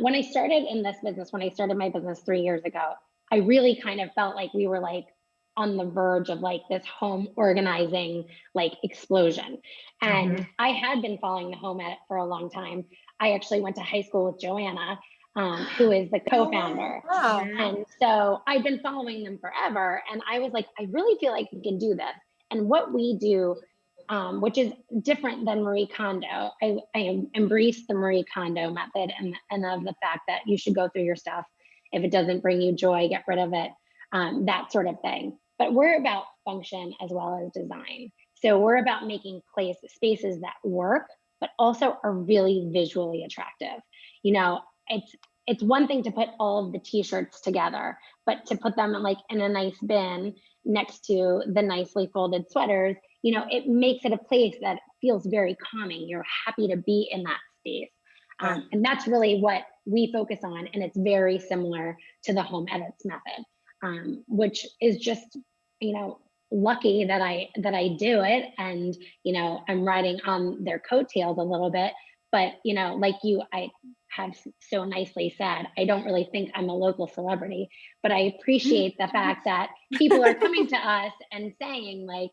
[SPEAKER 4] When I started in this business, when I started my business 3 years ago, I really kind of felt like we were like on the verge of like this home organizing like explosion. And I had been following the Home Edit for a long time. I actually went to high school with Joanna, who is the co-founder. And so I've been following them forever. And I was like, I really feel like we can do this. And what we do, which is different than Marie Kondo, I embrace the Marie Kondo method and of the fact that you should go through your stuff. If it doesn't bring you joy, get rid of it, that sort of thing. But we're about function as well as design. So we're about making spaces that work, but also are really visually attractive. You know, it's one thing to put all of the t-shirts together, but to put them like in a nice bin next to the nicely folded sweaters you know, it makes it a place that feels very calming. You're happy to be in that space. And that's really what we focus on. And it's very similar to the home edits method, which is just, you know, lucky that I do it. And, you know, I'm riding on their coattails a little bit, but, you know, like you, I have so nicely said, I don't really think I'm a local celebrity, but I appreciate the fact that people are coming to us and saying, like,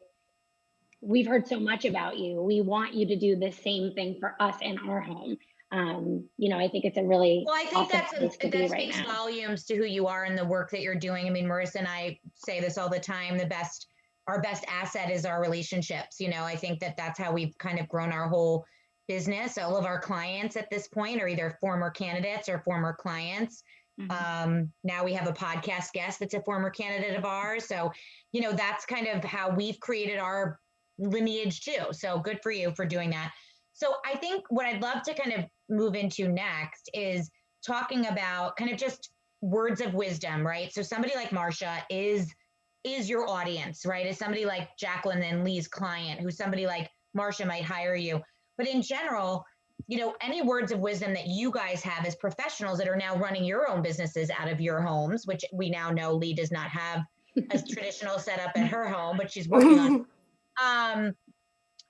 [SPEAKER 4] we've heard so much about you. We want you to do the same thing for us in our home. You know, I think it's a really
[SPEAKER 1] well, I think
[SPEAKER 4] awesome place to be
[SPEAKER 1] that
[SPEAKER 4] right
[SPEAKER 1] speaks
[SPEAKER 4] now.
[SPEAKER 1] volumes to who you are and the work that you're doing. I mean, Marissa and I say this all the time, our best asset is our relationships. You know, I think that that's how we've kind of grown our whole business. All of our clients at this point are either former candidates or former clients. Now we have a podcast guest that's a former candidate of ours. So, you know, that's kind of how we've created our lineage too. So good for you for doing that. So I think what I'd love to kind of move into next is talking about kind of just words of wisdom, right? So somebody like Marsha is your audience, right? Is somebody like Jacqueline and Lee's client, who's somebody like Marsha might hire you. But in general, you know, any words of wisdom that you guys have as professionals that are now running your own businesses out of your homes, which we now know Lee does not have a traditional setup at her home, but she's working on.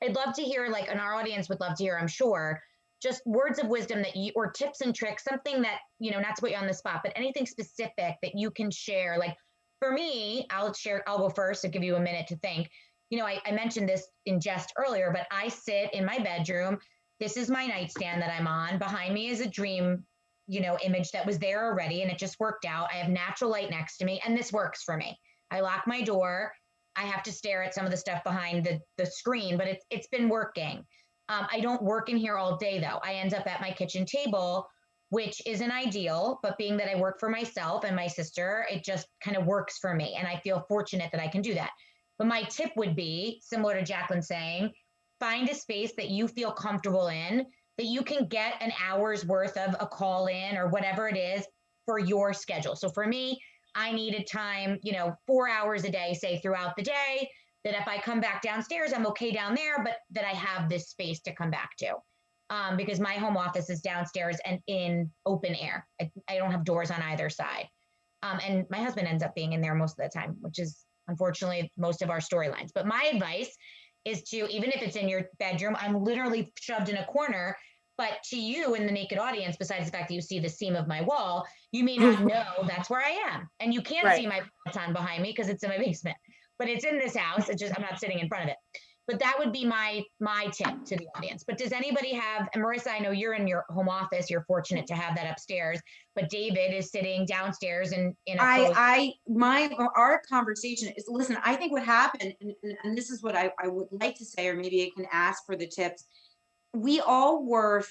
[SPEAKER 1] I'd love to hear, like, and our audience would love to hear, I'm sure, just words of wisdom that you, or tips and tricks, something that, you know, not to put you on the spot, but anything specific that you can share. Like for me, I'll go first to give you a minute to think. You know, I mentioned this in jest earlier, but I sit in my bedroom. This is my nightstand that I'm on. Behind me is a dream, you know, image that was there already, and it just worked out. I have natural light next to me, and this works for me. I lock my door. I have to stare at some of the stuff behind the screen, but it's been working. I don't work in here all day though. I end up at my kitchen table, which isn't ideal, but being that I work for myself and my sister, it just kind of works for me. And I feel fortunate that I can do that. But my tip would be, similar to Jacqueline saying, find a space that you feel comfortable in, that you can get an hour's worth of a call in or whatever it is for your schedule. So for me, I needed time, you know, 4 hours a day, say throughout the day, that if I come back downstairs, I'm okay down there, but that I have this space to come back to. Because my home office is downstairs and in open air. I don't have doors on either side. And my husband ends up being in there most of the time, which is unfortunately most of our storylines. But my advice is to, even if it's in your bedroom, I'm literally shoved in a corner. But to you in the naked audience, besides the fact that you see the seam of my wall, you may not know that's where I am. And you can't see my peloton behind me because it's in my basement. But it's in this house. It's just, I'm not sitting in front of it. But that would be my tip to the audience. But does anybody have, and Marissa, I know you're in your home office. You're fortunate to have that upstairs. But David is sitting downstairs in
[SPEAKER 2] our conversation is, listen, I think what happened, and this is what I would like to say, or maybe I can ask for the tips. We all were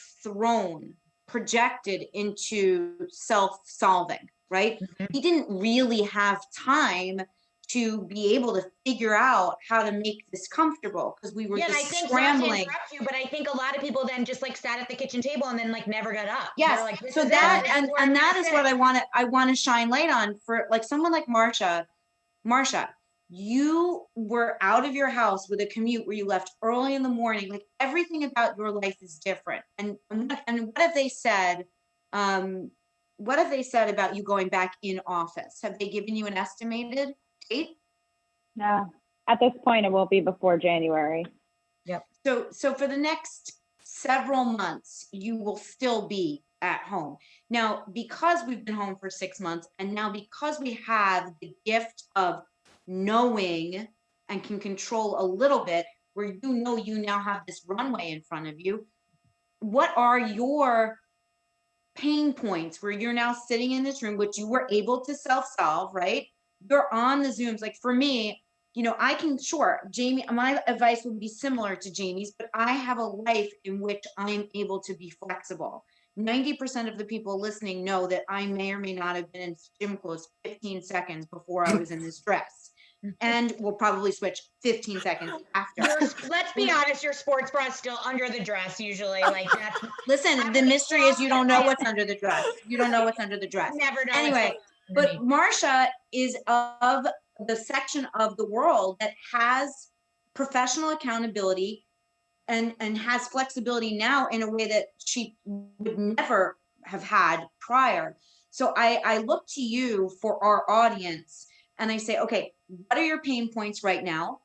[SPEAKER 2] projected into self-solving, right?
[SPEAKER 1] Mm-hmm.
[SPEAKER 2] We didn't really have time to be able to figure out how to make this comfortable because we were just scrambling.
[SPEAKER 1] Not to interrupt you, but I think a lot of people then just like sat at the kitchen table and then like never got up.
[SPEAKER 2] Yes.
[SPEAKER 1] Like,
[SPEAKER 2] so that and that is what I want to shine light on for like someone like Marsha. Marsha, you were out of your house with a commute where you left early in the morning. Like everything about your life is different. And what have they said? What have they said about you going back in office? Have they given you an estimated date?
[SPEAKER 3] No, at this point, it will be before January.
[SPEAKER 2] Yep. So for the next several months, you will still be at home. Now, because we've been home for 6 months, and now because we have the gift of knowing and can control a little bit, where you know you now have this runway in front of you, what are your pain points where you're now sitting in this room, which you were able to self-solve, right? You're on the Zooms. Like for me, you know, Jamie, my advice would be similar to Jamie's, but I have a life in which I'm able to be flexible. 90% of the people listening know that I may or may not have been in gym clothes 15 seconds before I was in this dress. And we'll probably switch 15 seconds after.
[SPEAKER 1] Let's be honest, your sports bra is still under the dress usually. Like that's
[SPEAKER 2] listen, the mystery is you don't know what's under the dress. You don't know what's under the dress.
[SPEAKER 1] Never know.
[SPEAKER 2] Anyway, but Marsha is of the section of the world that has professional accountability and has flexibility now in a way that she would never have had prior. So I look to you for our audience and I say, okay, what are your pain points right now?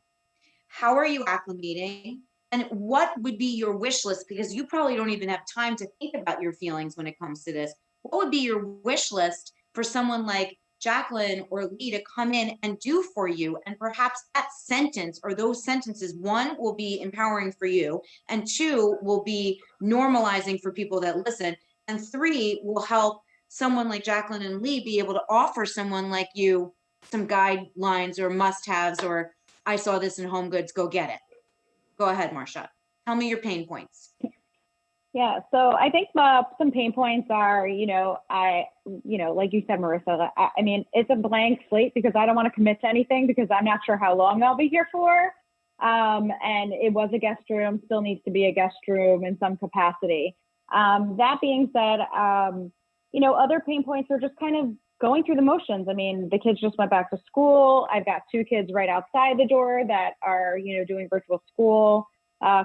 [SPEAKER 2] How are you acclimating? And what would be your wish list? Because you probably don't even have time to think about your feelings when it comes to this. What would be your wish list for someone like Jacqueline or Leigh to come in and do for you? And perhaps that sentence or those sentences, one, will be empowering for you, and two, will be normalizing for people that listen, and three, will help someone like Jacqueline and Leigh be able to offer someone like you some guidelines or must-haves, or I saw this in Home Goods, go get it. Go ahead, Marsha. Tell me your pain points.
[SPEAKER 3] Yeah, so I think some pain points are, like you said, Marissa, I mean, it's a blank slate because I don't want to commit to anything because I'm not sure how long I'll be here for. And it was a guest room, still needs to be a guest room in some capacity. That being said, other pain points are just kind of going through the motions. I mean, the kids just went back to school. I've got 2 kids right outside the door that are, doing virtual school,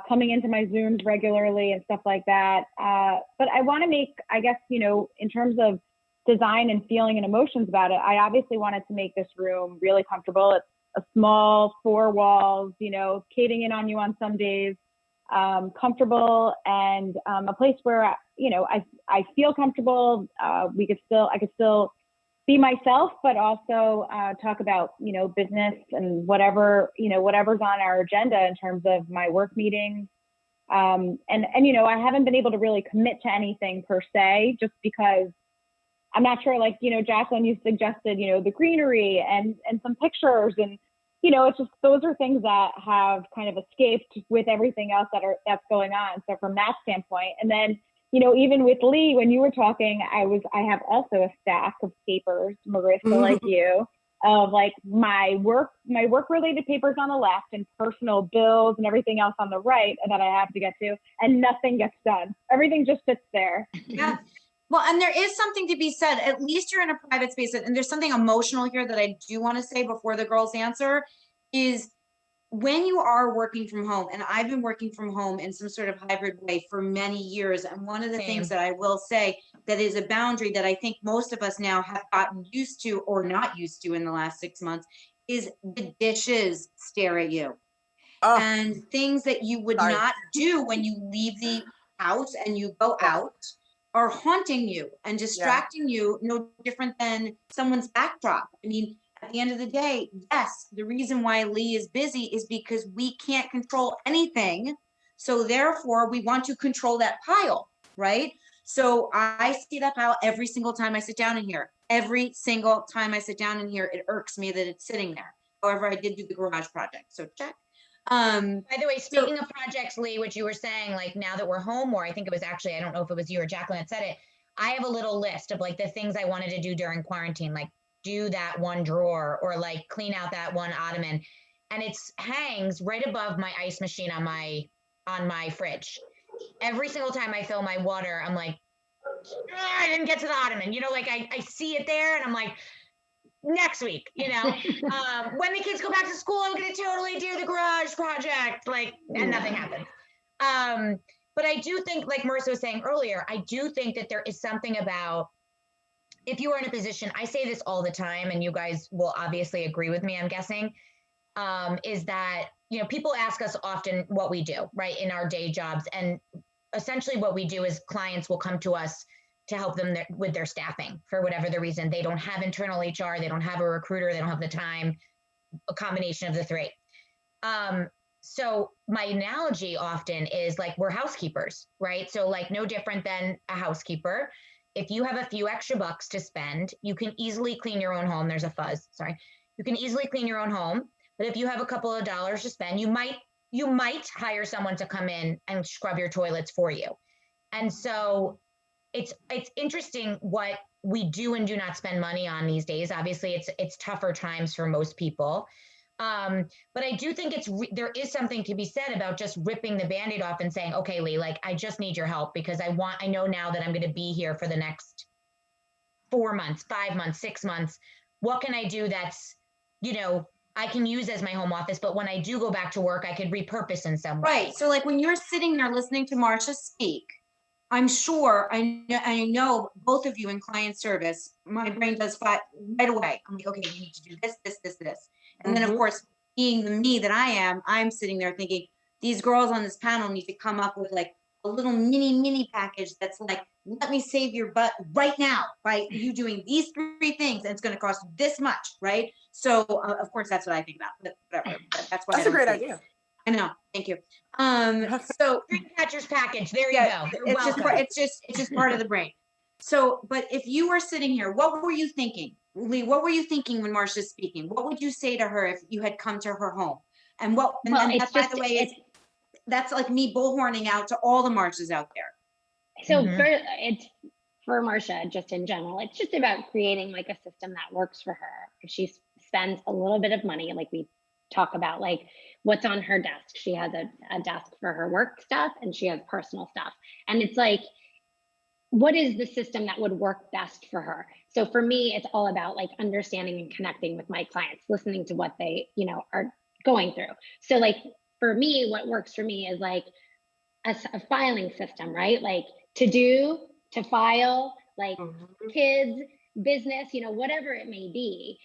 [SPEAKER 3] coming into my Zooms regularly and stuff like that. But I want to make, I guess, in terms of design and feeling and emotions about it, I obviously wanted to make this room really comfortable. It's a small 4 walls, caving in on you on some days, comfortable, and a place where, I feel comfortable. I could still be myself, but also talk about, business and whatever's on our agenda in terms of my work meetings. I haven't been able to really commit to anything per se, just because I'm not sure, like, Jacqueline, you suggested, the greenery and some pictures, and, it's just, those are things that have kind of escaped with everything else that's going on. So from that standpoint, and then, even with Leigh, when you were talking, I have also a stack of papers, Marissa, like you, of like my work related papers on the left and personal bills and everything else on the right that I have to get to, and nothing gets done. Everything just sits there.
[SPEAKER 2] Yeah. Well, and there is something to be said, at least you're in a private space, and there's something emotional here that I do want to say before the girls answer, is when you are working from home, and I've been working from home in some sort of hybrid way for many years, and one of the things that I will say that is a boundary that I think most of us now have gotten used to or not used to in the last 6 months is the dishes stare at you. Oh, and things that you would not do when you leave the house and you go out are haunting you and distracting you, no different than someone's backdrop. I mean, at the end of the day, yes, the reason why Leigh is busy is because we can't control anything. So therefore, we want to control that pile, right? So I see that pile every single time I sit down in here. Every single time I sit down in here, it irks me that it's sitting there. However, I did do the garage project, so check.
[SPEAKER 1] By the way, speaking of projects, Leigh, which you were saying, like, now that we're home, or I think it was actually, I don't know if it was you or Jacqueline that said it, I have a little list of like the things I wanted to do during quarantine, like do that one drawer or like clean out that one ottoman, and it's hangs right above my ice machine on my fridge. Every single time I fill my water, I'm like, I didn't get to the ottoman, like I see it there and I'm like, next week, when the kids go back to school, I'm going to totally do the garage project, and nothing happens. But I do think, like Marissa was saying earlier, I do think that there is something about, if you are in a position, I say this all the time, and you guys will obviously agree with me, I'm guessing, is that, people ask us often what we do, right, in our day jobs. And essentially what we do is clients will come to us to help them with their staffing for whatever the reason. They don't have internal HR, they don't have a recruiter, they don't have the time, a combination of the three. So my analogy often is like, we're housekeepers, right? So like no different than a housekeeper. If you have a few extra bucks to spend, you can easily clean your own home. There's a fuzz, sorry. You can easily clean your own home. But if you have a couple of dollars to spend, you might hire someone to come in and scrub your toilets for you. And so it's interesting what we do and do not spend money on these days. Obviously, it's tougher times for most people. But I do think there is something to be said about just ripping the Band-Aid off and saying, okay, Leigh, like, I just need your help because I know now that I'm going to be here for the next 4 months, 5 months, 6 months. What can I do that's, I can use as my home office, but when I do go back to work, I could repurpose in some way.
[SPEAKER 2] Right. So like when you're sitting there listening to Marsha speak, I'm sure I know both of you in client service, my brain does right away. I'm like, okay, you need to do this, this, this, this. And then of course, being the me that I am, I'm sitting there thinking, these girls on this panel need to come up with like a little mini package that's like, let me save your butt right now by you doing these 3 things, and it's going to cost this much, right? So of course that's what I think about. But whatever. But that's why
[SPEAKER 5] That's a great idea.
[SPEAKER 2] I know. Thank you. So
[SPEAKER 1] Dreamcatchers package. There you go. You're welcome.
[SPEAKER 2] it's just part of the brain. So, but if you were sitting here, what were you thinking, Lee? What were you thinking when Marsha's speaking? What would you say to her if you had come to her home? And what? And
[SPEAKER 4] Well,
[SPEAKER 2] then
[SPEAKER 4] it's
[SPEAKER 2] by
[SPEAKER 4] just-
[SPEAKER 2] the way, that's like me bullhorning out to all the Marshas out there.
[SPEAKER 4] So it's for Marcia, just in general, it's just about creating like a system that works for her. If she spends a little bit of money, like we talk about, like what's on her desk. She has a desk for her work stuff and she has personal stuff. And it's like, what is the system that would work best for her? So for me, it's all about like understanding and connecting with my clients, listening to what they, you know, are going through. So like for me, what works for me is like a filing system, right? Like to file, like kids, business, you know, whatever it may be.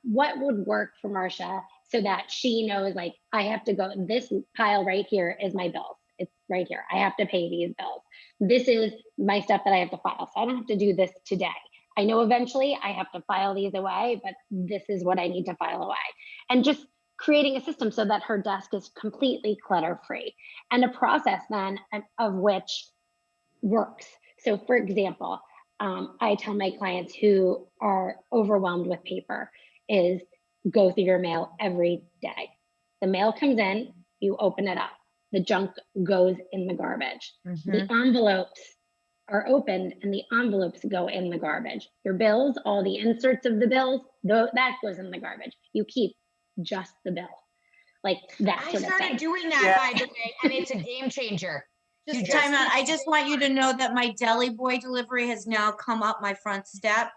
[SPEAKER 4] What would work for Marcia so that she knows, like, I have to go, this pile right here is my bills. It's right here. I have to pay these bills. This is my stuff that I have to file. So I don't have to do this today. I know eventually I have to file these away, but this is what I need to file away. And just creating a system so that her desk is completely clutter-free, and a process then of which works. So for example, I tell my clients who are overwhelmed with paper is go through your mail every day. The mail comes in, you open it up. The junk goes in the garbage. The envelopes are opened and the envelopes go in the garbage. Your bills, all the inserts of the bills, that goes in the garbage. You keep just the bill. Like that sort of thing.
[SPEAKER 1] I started doing that, by the way, and it's a game changer.
[SPEAKER 2] Just time out. I just want you to know that my deli boy delivery has now come up my front step.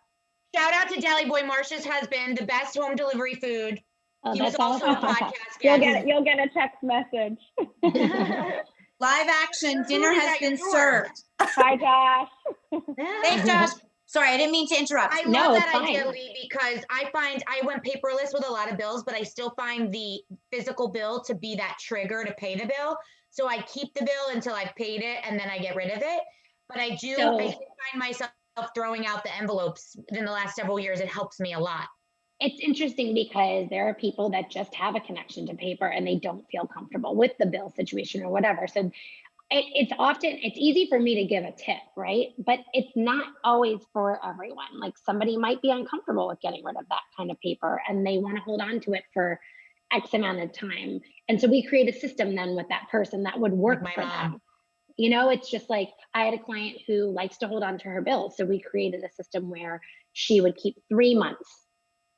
[SPEAKER 1] Shout out to Deli Boy, Marsha's husband, the best home delivery food.
[SPEAKER 4] Oh,
[SPEAKER 1] He was also a podcast
[SPEAKER 3] You'll
[SPEAKER 1] guest.
[SPEAKER 3] you'll get a text message.
[SPEAKER 2] Live action dinner has been served.
[SPEAKER 3] Hi, Josh.
[SPEAKER 2] Thanks, Josh. Sorry, I didn't mean to interrupt.
[SPEAKER 1] I love that idea, Lee, because I went paperless with a lot of bills, but I still find the physical bill to be that trigger to pay the bill. So I keep the bill until I've paid it and then I get rid of it. But I do find myself throwing out the envelopes in the last several years. It helps me a lot.
[SPEAKER 4] It's interesting because there are people that just have a connection to paper and they don't feel comfortable with the bill situation or whatever. So it's easy for me to give a tip, right? But it's not always for everyone. Like somebody might be uncomfortable with getting rid of that kind of paper and they want to hold on to it for X amount of time. And so we create a system then with that person that would work for them. You know, it's just like I had a client who likes to hold on to her bills. So we created a system where she would keep 3 months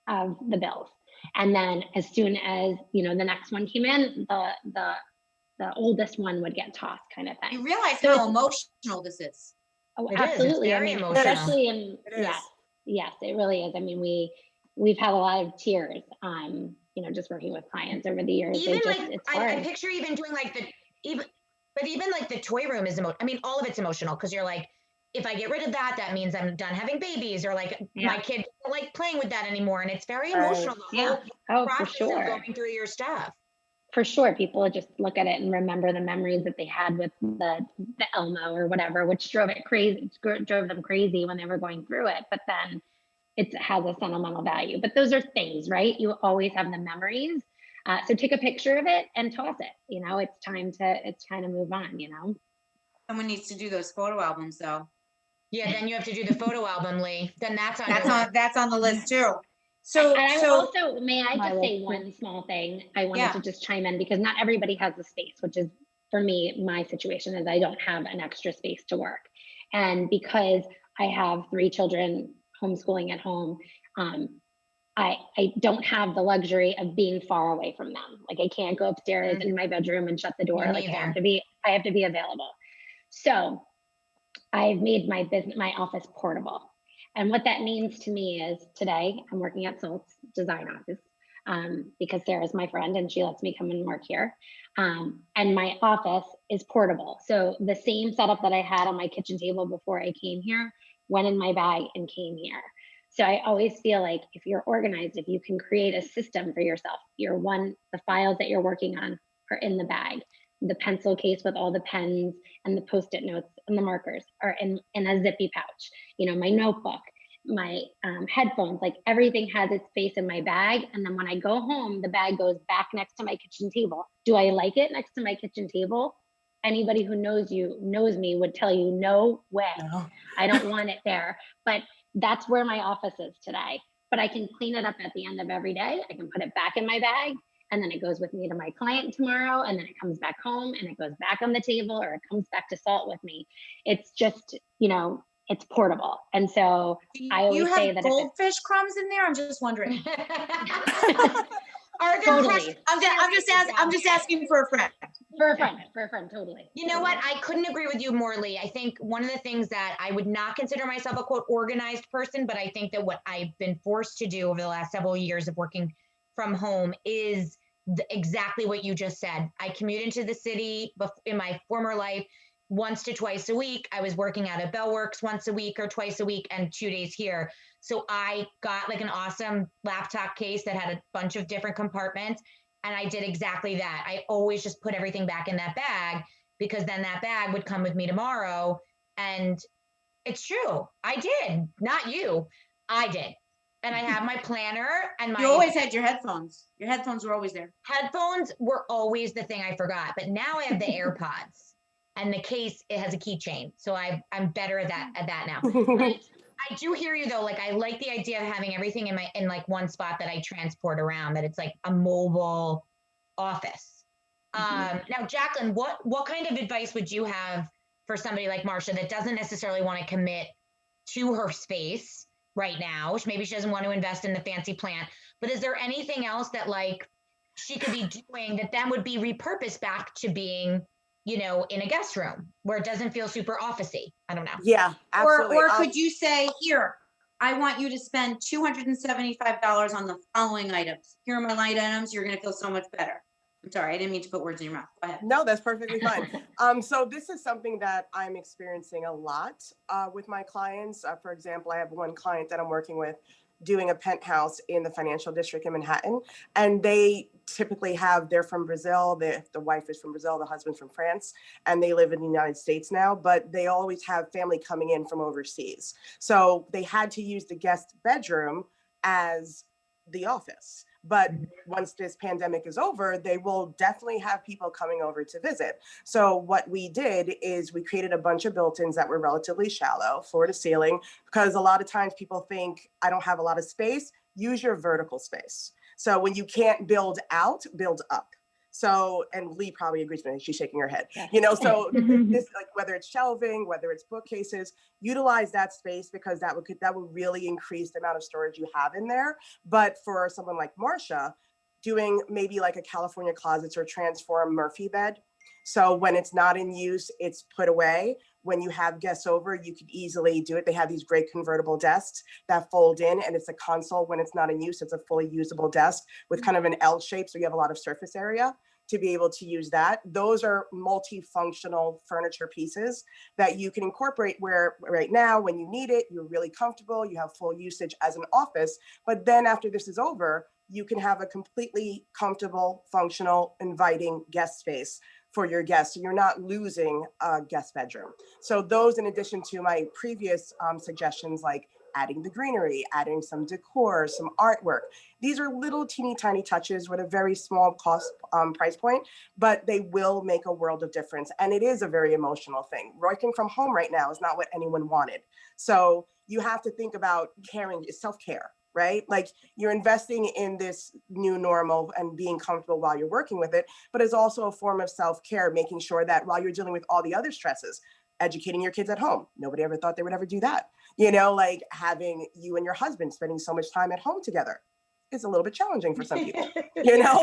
[SPEAKER 4] of the bills. And then as soon as, you know, the next one came in, the oldest one would get tossed, kind of thing.
[SPEAKER 2] You realize how emotional this is.
[SPEAKER 4] Oh,
[SPEAKER 1] it
[SPEAKER 4] absolutely.
[SPEAKER 1] Is. It's very emotional.
[SPEAKER 4] Especially in, yes, it really is. I mean, we've had a lot of tears, you know, just working with clients over the years.
[SPEAKER 1] Even
[SPEAKER 4] it's hard.
[SPEAKER 1] I picture even doing like even like the toy room is I mean, all of it's emotional because you're like, if I get rid of that, that means I'm done having babies, or like my kid don't like playing with that anymore. And it's very emotional. The whole process of going through your stuff.
[SPEAKER 4] For sure. People just look at it and remember the memories that they had with the Elmo or whatever, which drove them crazy when they were going through it. But then it has a sentimental value. But those are things, right? You always have the memories. So take a picture of it and toss it. You know, it's time to move on, you know?
[SPEAKER 2] Someone needs to do those photo albums though.
[SPEAKER 1] Yeah, then you have to do the photo album, Lee. Then that's
[SPEAKER 2] on the list too. So
[SPEAKER 4] also, may I just say one small thing? I wanted to just chime in because not everybody has the space, which is for me, my situation is I don't have an extra space to work. And because I have 3 children homeschooling at home, I don't have the luxury of being far away from them. Like I can't go upstairs in my bedroom and shut the door. Like I have to be available. So I've made my office portable. And what that means to me is today I'm working at Salt's design office. because Sarah's my friend and she lets me come and work here. And my office is portable. So the same setup that I had on my kitchen table before I came here went in my bag and came here. So I always feel like if you're organized, if you can create a system for yourself, the files that you're working on are in the bag. The pencil case with all the pens and the Post-it notes and the markers are in a zippy pouch. My notebook, my headphones, like everything has its space in my bag. And then when I go home, the bag goes back next to my kitchen table. Do I like it next to my kitchen table? Anybody who knows me would tell you, no way. No. I don't want it there. But that's where my office is today. But I can clean it up at the end of every day. I can put it back in my bag. And then it goes with me to my client tomorrow. And then it comes back home and it goes back on the table, or it comes back to salt with me. It's just, it's portable. And so I always say that
[SPEAKER 2] goldfish crumbs in there. I'm just wondering.
[SPEAKER 1] Are there
[SPEAKER 4] totally.
[SPEAKER 2] I'm just asking for a friend.
[SPEAKER 4] For a friend, totally.
[SPEAKER 1] You know what? I couldn't agree with you more, Lee. I think one of the things that I would not consider myself a quote organized person, but I think that what I've been forced to do over the last several years of working from home is exactly what you just said. I commute into the city in my former life once to twice a week. I was working out at Bellworks once a week or twice a week and 2 days here. So I got like an awesome laptop case that had a bunch of different compartments. And I did exactly that. I always just put everything back in that bag, because then that bag would come with me tomorrow. And it's true. I did. Not you. I did. And I have my planner and
[SPEAKER 2] You always had your headphones. Your headphones were always there.
[SPEAKER 1] Headphones were always the thing I forgot. But now I have the AirPods, and the case, it has a keychain. So I'm better at that now. I do hear you though. Like, I like the idea of having everything in like one spot that I transport around, that it's like a mobile office. Now, Jacqueline, what kind of advice would you have for somebody like Marcia that doesn't necessarily want to commit to her space right now? Maybe she doesn't want to invest in the fancy plant, but is there anything else that like she could be doing that then would be repurposed back to being, in a guest room where it doesn't feel super officey? I don't know.
[SPEAKER 5] Yeah, absolutely.
[SPEAKER 2] Or could you say, here, I want you to spend $275 on the following items. Here are my line items. You're going to feel so much better. I'm sorry, I didn't mean to put words in your mouth. Go ahead.
[SPEAKER 5] No, that's perfectly fine. So this is something that I'm experiencing a lot with my clients. For example, I have one client that I'm working with doing a penthouse in the financial district in Manhattan. And they typically they're from Brazil. The wife is from Brazil, the husband's from France, and they live in the United States now, but they always have family coming in from overseas. So they had to use the guest bedroom as the office. But once this pandemic is over, they will definitely have people coming over to visit. So what we did is we created a bunch of built-ins that were relatively shallow, floor to ceiling, because a lot of times people think, I don't have a lot of space. Use your vertical space. So when you can't build out, build up. So, and Lee probably agrees with me, she's shaking her head, so this, like, whether it's shelving, whether it's bookcases, utilize that space, because that would really increase the amount of storage you have in there. But for someone like Marcia, doing maybe like a California Closets or Transform Murphy bed. So when it's not in use, it's put away. When you have guests over, you can easily do it. They have these great convertible desks that fold in, and it's a console. When it's not in use, it's a fully usable desk with kind of an L shape. So you have a lot of surface area to be able to use that. Those are multifunctional furniture pieces that you can incorporate where right now, when you need it, you're really comfortable, you have full usage as an office. But then after this is over, you can have a completely comfortable, functional, inviting guest space for your guests. So you're not losing a guest bedroom. So those, in addition to my previous suggestions, like adding the greenery, adding some decor, some artwork. These are little teeny tiny touches with a very small cost price point, but they will make a world of difference. And it is a very emotional thing. Working from home right now is not what anyone wanted. So you have to think about caring, self-care, right? Like, you're investing in this new normal and being comfortable while you're working with it, but it's also a form of self-care, making sure that while you're dealing with all the other stresses, educating your kids at home. Nobody ever thought they would ever do that. Like having you and your husband spending so much time at home together is a little bit challenging for some people,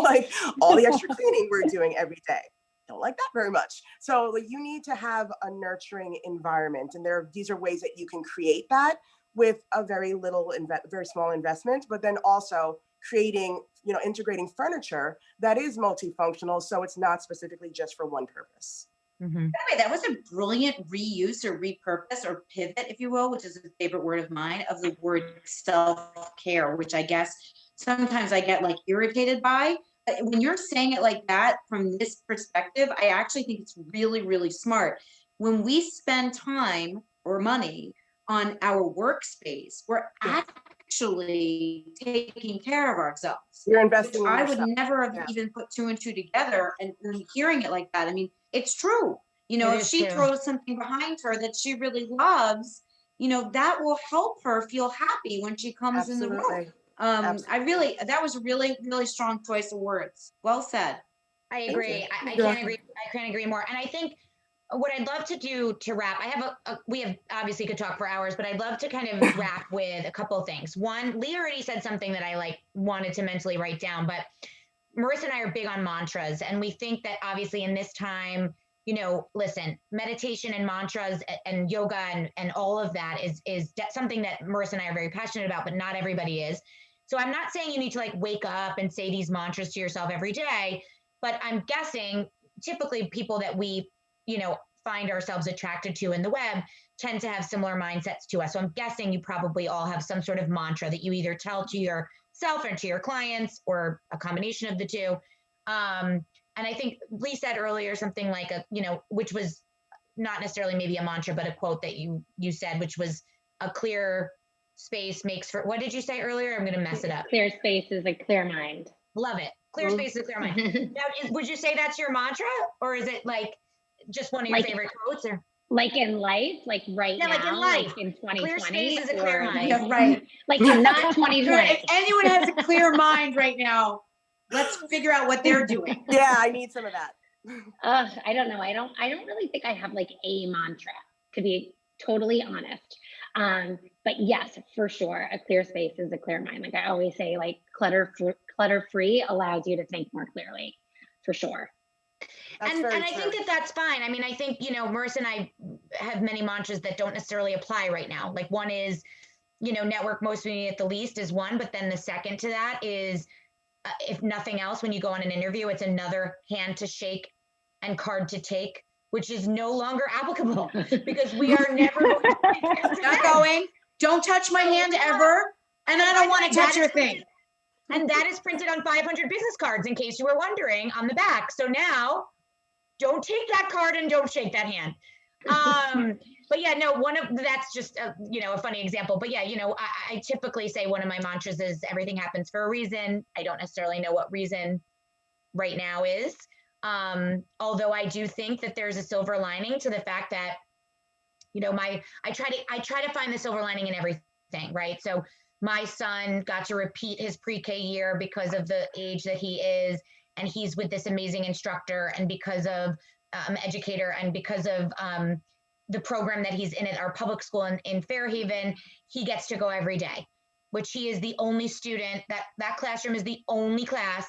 [SPEAKER 5] like all the extra cleaning we're doing every day. Don't like that very much. So you need to have a nurturing environment. And these are ways that you can create that with a very little, very small investment, but then also creating, integrating furniture that is multifunctional. So it's not specifically just for one purpose.
[SPEAKER 1] Mm-hmm.
[SPEAKER 2] By the way, that was a brilliant reuse or repurpose or pivot, if you will, which is a favorite word of mine, of the word self-care, which I guess sometimes I get like irritated by. But when you're saying it like that from this perspective, I actually think it's really, really smart. When we spend time or money on our workspace, we're actually taking care of ourselves.
[SPEAKER 5] You're investing in
[SPEAKER 2] I
[SPEAKER 5] yourself.
[SPEAKER 2] would never have even put two and two together, and hearing it like that, I mean, it's true. If she throws something behind her that she really loves, that will help her feel happy when she comes in the room. That was a really, really strong choice of words. Well said.
[SPEAKER 1] I agree. I can't agree more. And I think what I'd love to do to wrap, we have obviously could talk for hours, but I'd love to kind of wrap with a couple of things. One, Lee already said something that I wanted to mentally write down, but Marissa and I are big on mantras. And we think that obviously in this time, listen, meditation and mantras and yoga and all of that is something that Marissa and I are very passionate about, but not everybody is. So I'm not saying you need to wake up and say these mantras to yourself every day, but I'm guessing typically people that we, find ourselves attracted to in the web tend to have similar mindsets to us. So I'm guessing you probably all have some sort of mantra that you either tell to yourself or to your clients or a combination of the two. And I think Lee said earlier something like which was not necessarily maybe a mantra, but a quote that you said, which was a clear space makes for, what did you say earlier? I'm going to mess it up.
[SPEAKER 4] Clear space is a clear mind.
[SPEAKER 1] Love it. Clear space is a clear mind. Now, would you say that's your mantra, or is it just one of your favorite quotes? Or
[SPEAKER 4] in life, right now,
[SPEAKER 1] in life,
[SPEAKER 4] in 2020.
[SPEAKER 1] Clear space is a clear mind.
[SPEAKER 2] Yeah, right.
[SPEAKER 4] Not 2020.
[SPEAKER 2] If anyone has a clear mind right now, let's figure out what they're doing.
[SPEAKER 5] Yeah, I need some of that.
[SPEAKER 4] I don't know. I don't really think I have a mantra, to be totally honest. But yes, for sure, a clear space is a clear mind. I always say, clutter free allows you to think more clearly, for sure.
[SPEAKER 1] And I think that's fine. I mean, I think, Marissa and I have many mantras that don't necessarily apply right now. One is, network most we need at the least is one, but then the second to that is, if nothing else, when you go on an interview, it's another hand to shake and card to take, which is no longer applicable because we are never
[SPEAKER 2] not going. Don't touch my hand ever. And I don't want to touch your thing.
[SPEAKER 1] And that is printed on 500 business cards, in case you were wondering, on the back. So now, don't take that card and don't shake that hand. But yeah, no, that's just a funny example. But yeah, I typically say one of my mantras is everything happens for a reason. I don't necessarily know what reason right now is. Although I do think that there's a silver lining to the fact that, I try to find the silver lining in everything, right? So my son got to repeat his pre-K year because of the age that he is, and he's with this amazing instructor, and because of educator, and because of the program that he's in at our public school in Fairhaven, he gets to go every day, which he is the only student, that classroom is the only class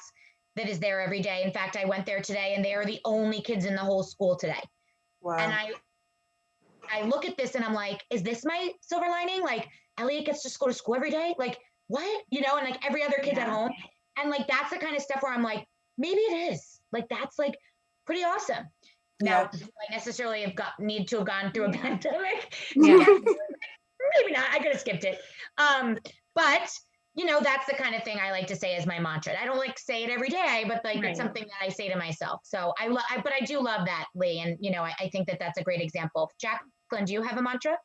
[SPEAKER 1] that is there every day. In fact, I went there today and they are the only kids in the whole school today.
[SPEAKER 5] Wow.
[SPEAKER 1] And I look at this and I'm like, is this my silver lining? Elliot gets to go to school every day? What? And every other kid's at home. And that's the kind of stuff where I'm like, maybe it is. That's pretty awesome. Now, do I necessarily need to have gone through a pandemic? Yeah. Maybe not. I could have skipped it. But that's the kind of thing I like to say as my mantra. I don't say it every day, but it's something that I say to myself. So but I do love that, Lee. And, I think that that's a great example. Jacqueline, do you have a mantra?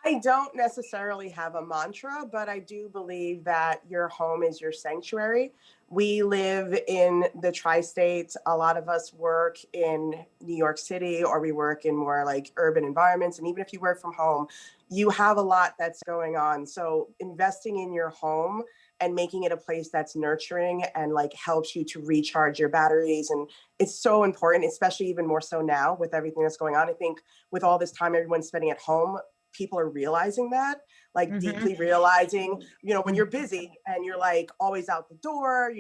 [SPEAKER 5] I don't necessarily have a mantra, but I do believe that your home is your sanctuary. We live in the tri-states. A lot of us work in New York City, or we work in more urban environments. And even if you work from home, you have a lot that's going on. So investing in your home and making it a place that's nurturing and helps you to recharge your batteries. And it's so important, especially even more so now with everything that's going on. I think with all this time everyone's spending at home, people are realizing that, deeply realizing, when you're busy and you're always out the door,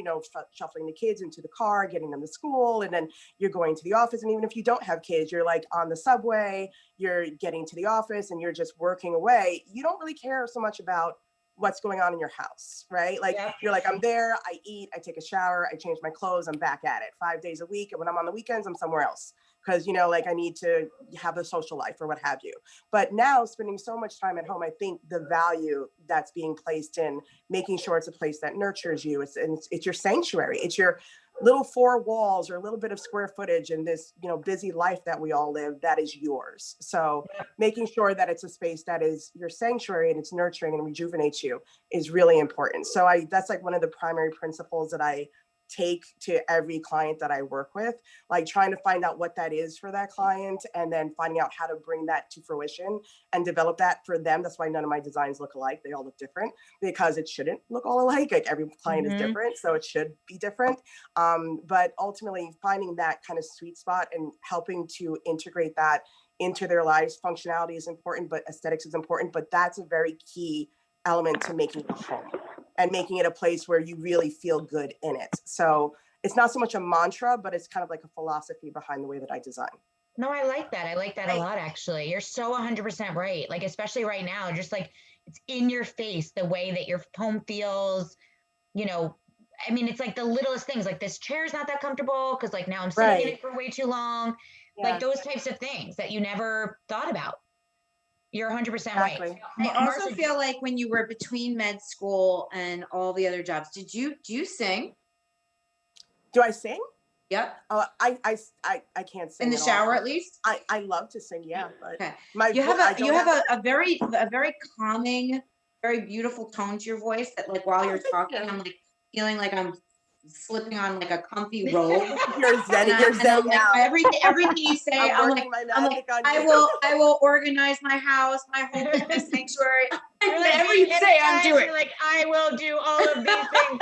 [SPEAKER 5] shuffling the kids into the car, getting them to school, and then you're going to the office. And even if you don't have kids, you're on the subway, you're getting to the office and you're just working away. You don't really care so much about what's going on in your house, right? Like you're like, I'm there, I eat, I take a shower, I change my clothes, I'm back at it 5 days a week. And when I'm on the weekends, I'm somewhere else. Because, you know, like I need to have a social life or what have you. But now spending so much time at home, I think the value that's being placed in making sure it's a place that nurtures you. It's your sanctuary. It's your little four walls or a little bit of square footage in this, you know, busy life that we all live, that is yours. So making sure that it's a space that is your sanctuary and it's nurturing and rejuvenates you is really important. So that's like one of the primary principles that I take to every client that I work with, like trying to find out what that is for that client and then finding out how to bring that to fruition and develop that for them. That's why none of my designs look alike. They all look different because it shouldn't look all alike. Like every client is different, so it should be different. But ultimately finding that kind of sweet spot and helping to integrate that into their lives. Functionality is important, but aesthetics is important. But that's a very key element to making a home and making it a place where you really feel good in it. So it's not so much a mantra, but it's kind of like a philosophy behind the way that I design.
[SPEAKER 1] No, I like that. I like that a lot, actually. You're so 100% right. Like, especially right now, just like it's in your face, the way that your home feels, you know, I mean, it's like the littlest things, like this chair is not that comfortable because like now I'm sitting in it for way too long. Like those types of things that you never thought about. You're 100% right.
[SPEAKER 2] I also feel like when you were between med school and all the other jobs, do you sing?
[SPEAKER 5] Do I sing?
[SPEAKER 2] Yep.
[SPEAKER 5] I can't sing
[SPEAKER 2] in the shower at least.
[SPEAKER 5] I love to sing, yeah. But
[SPEAKER 2] okay. You have a very calming, very beautiful tone to your voice that like while you're talking, I'm like feeling like I'm slipping on like a comfy robe.
[SPEAKER 5] You're zen now.
[SPEAKER 2] Everything you say, I'm like, I will organize my house, my home sanctuary.
[SPEAKER 1] Like, every day I'm doing. Like, I will do all of these things.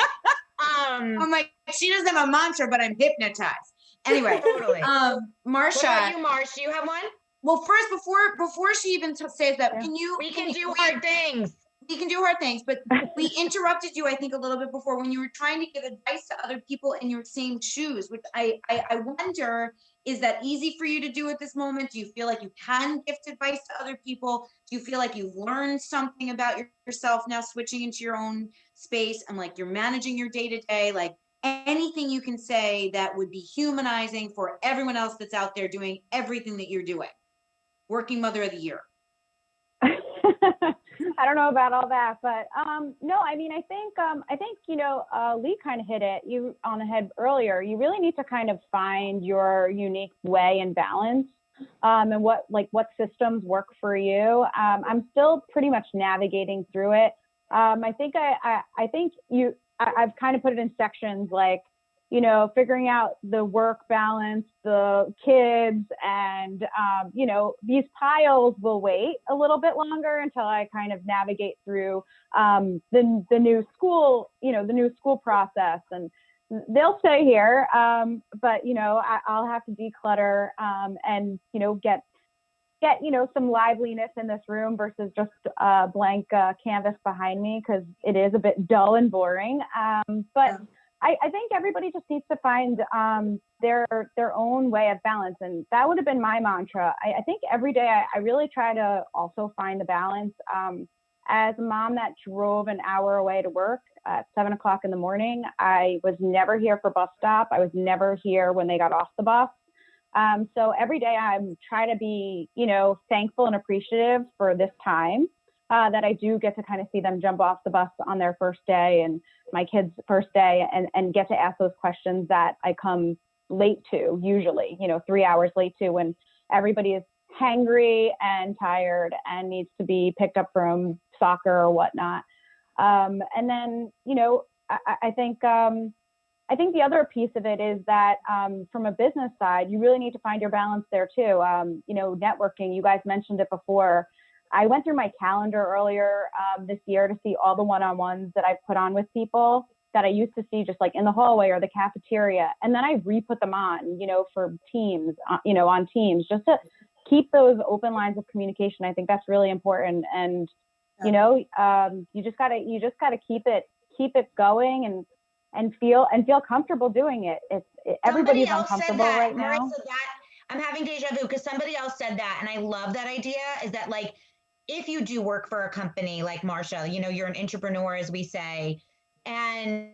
[SPEAKER 2] I'm like, she doesn't have a mantra, but I'm hypnotized. Anyway,
[SPEAKER 1] totally.
[SPEAKER 2] Marsha.
[SPEAKER 1] What about you, Marsha? You have one?
[SPEAKER 2] Well, first, before she even says that,
[SPEAKER 1] we can do hard things.
[SPEAKER 2] We can do hard things, but we interrupted you, I think, a little bit before when you were trying to give advice to other people in your same shoes, which I wonder, is that easy for you to do at this moment? Do you feel like you can gift advice to other people? Do you feel like you've learned something about yourself now switching into your own space and like you're managing your day-to-day? Like anything you can say that would be humanizing for everyone else that's out there doing everything that you're doing? Working Mother of the Year.
[SPEAKER 3] I don't know about all that, but no, I mean, I think you know, Lee kind of hit it on the head earlier. You really need to kind of find your unique way and balance, and what systems work for you. I'm still pretty much navigating through it. I think I've kind of put it in sections, like, you know, figuring out the work balance, the kids, and, you know, these piles will wait a little bit longer until I kind of navigate through the new school, you know, the new school process, and they'll stay here. But, you know, I'll have to declutter and, you know, get, you know, some liveliness in this room versus just a blank canvas behind me, because it is a bit dull and boring. But I think everybody just needs to find their own way of balance. And that would have been my mantra. I think every day I really try to also find the balance. As a mom that drove an hour away to work at 7 o'clock in the morning, I was never here for bus stop. I was never here when they got off the bus. So every day I'm trying to be, you know, thankful and appreciative for this time. That I do get to kind of see them jump off the bus on their first day and my kids' first day, and get to ask those questions that I come late to, usually, you know, 3 hours late to, when everybody is hangry and tired and needs to be picked up from soccer or whatnot. And then, you know, I think the other piece of it is that from a business side, you really need to find your balance there too. You know, networking, you guys mentioned it before. I went through my calendar earlier this year to see all the one-on-ones that I've put on with people that I used to see just like in the hallway or the cafeteria. And then I re-put them on, you know, for Teams, you know, on Teams, just to keep those open lines of communication. I think that's really important. And, you know, you just gotta keep it going and feel comfortable doing it. Everybody's uncomfortable right now.
[SPEAKER 1] I'm having deja vu because somebody else said that. And I love that idea, is that like, if you do work for a company like Marsha, you know, you're an entrepreneur, as we say, and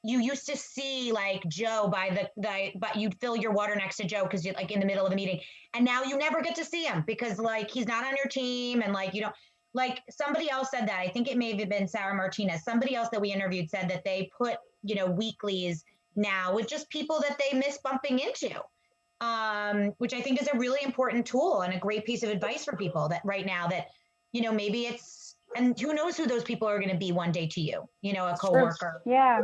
[SPEAKER 1] you used to see like Joe but you'd fill your water next to Joe because you're like in the middle of a meeting, and now you never get to see him because like he's not on your team, and like, you know, like somebody else said that, I think it may have been Sarah Martinez, somebody else that we interviewed said that they put, you know, weeklies now with just people that they miss bumping into, which I think is a really important tool and a great piece of advice for people that right now that, you know, maybe it's, and who knows who those people are going to be one day to you, you know, a coworker.
[SPEAKER 3] Yeah.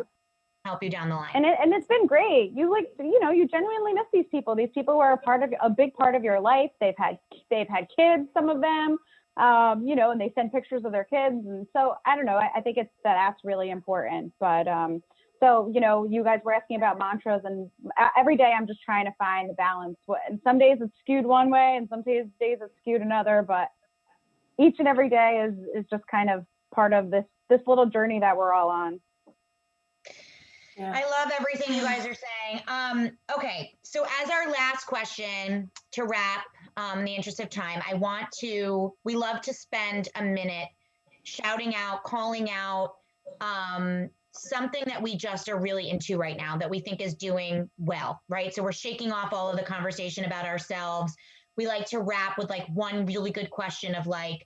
[SPEAKER 1] Help you down the line.
[SPEAKER 3] And it's been great. You like, you know, you genuinely miss these people. These people were a big part of your life. They've had kids, some of them, you know, and they send pictures of their kids. And so I don't know, I think that's really important. But so, you know, you guys were asking about mantras, and every day I'm just trying to find the balance. And some days it's skewed one way and some days it's skewed another, but each and every day is just kind of part of this little journey that we're all on.
[SPEAKER 1] Yeah. I love everything you guys are saying. Okay, so as our last question to wrap, in the interest of time, we love to spend a minute shouting out, calling out something that we just are really into right now that we think is doing well, right? So we're shaking off all of the conversation about ourselves. We like to wrap with like one really good question of like,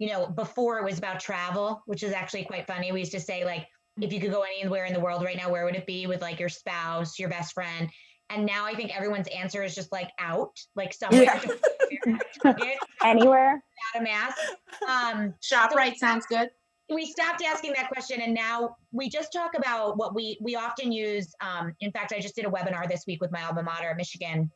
[SPEAKER 1] you know, before it was about travel, which is actually quite funny. We used to say like, if you could go anywhere in the world right now, where would it be with like your spouse, your best friend? And now I think everyone's answer is just like out, like somewhere. Yeah.
[SPEAKER 3] Anywhere.
[SPEAKER 1] Without a mask.
[SPEAKER 2] ShopRite sounds good.
[SPEAKER 1] We stopped asking that question, and now we just talk about what we often use. In fact, I just did a webinar this week with my alma mater, Michigan,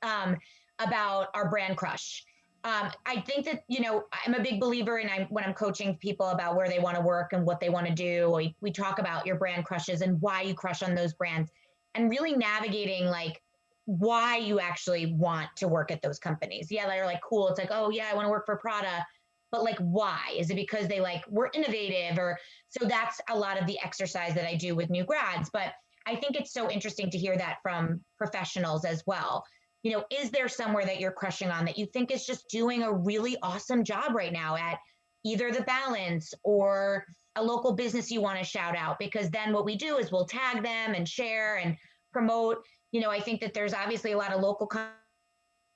[SPEAKER 1] about our brand crush. I think that, you know, I'm a big believer in when I'm coaching people about where they want to work and what they want to do, we talk about your brand crushes and why you crush on those brands, and really navigating like why you actually want to work at those companies. Yeah, they're like, cool. It's like, oh yeah, I want to work for Prada. But like, why? Is it because they like were innovative? Or so that's a lot of the exercise that I do with new grads. But I think it's so interesting to hear that from professionals as well. You know, is there somewhere that you're crushing on that you think is just doing a really awesome job right now at either the Balance or a local business you want to shout out? Because then what we do is we'll tag them and share and promote. You know, I think that there's obviously a lot of local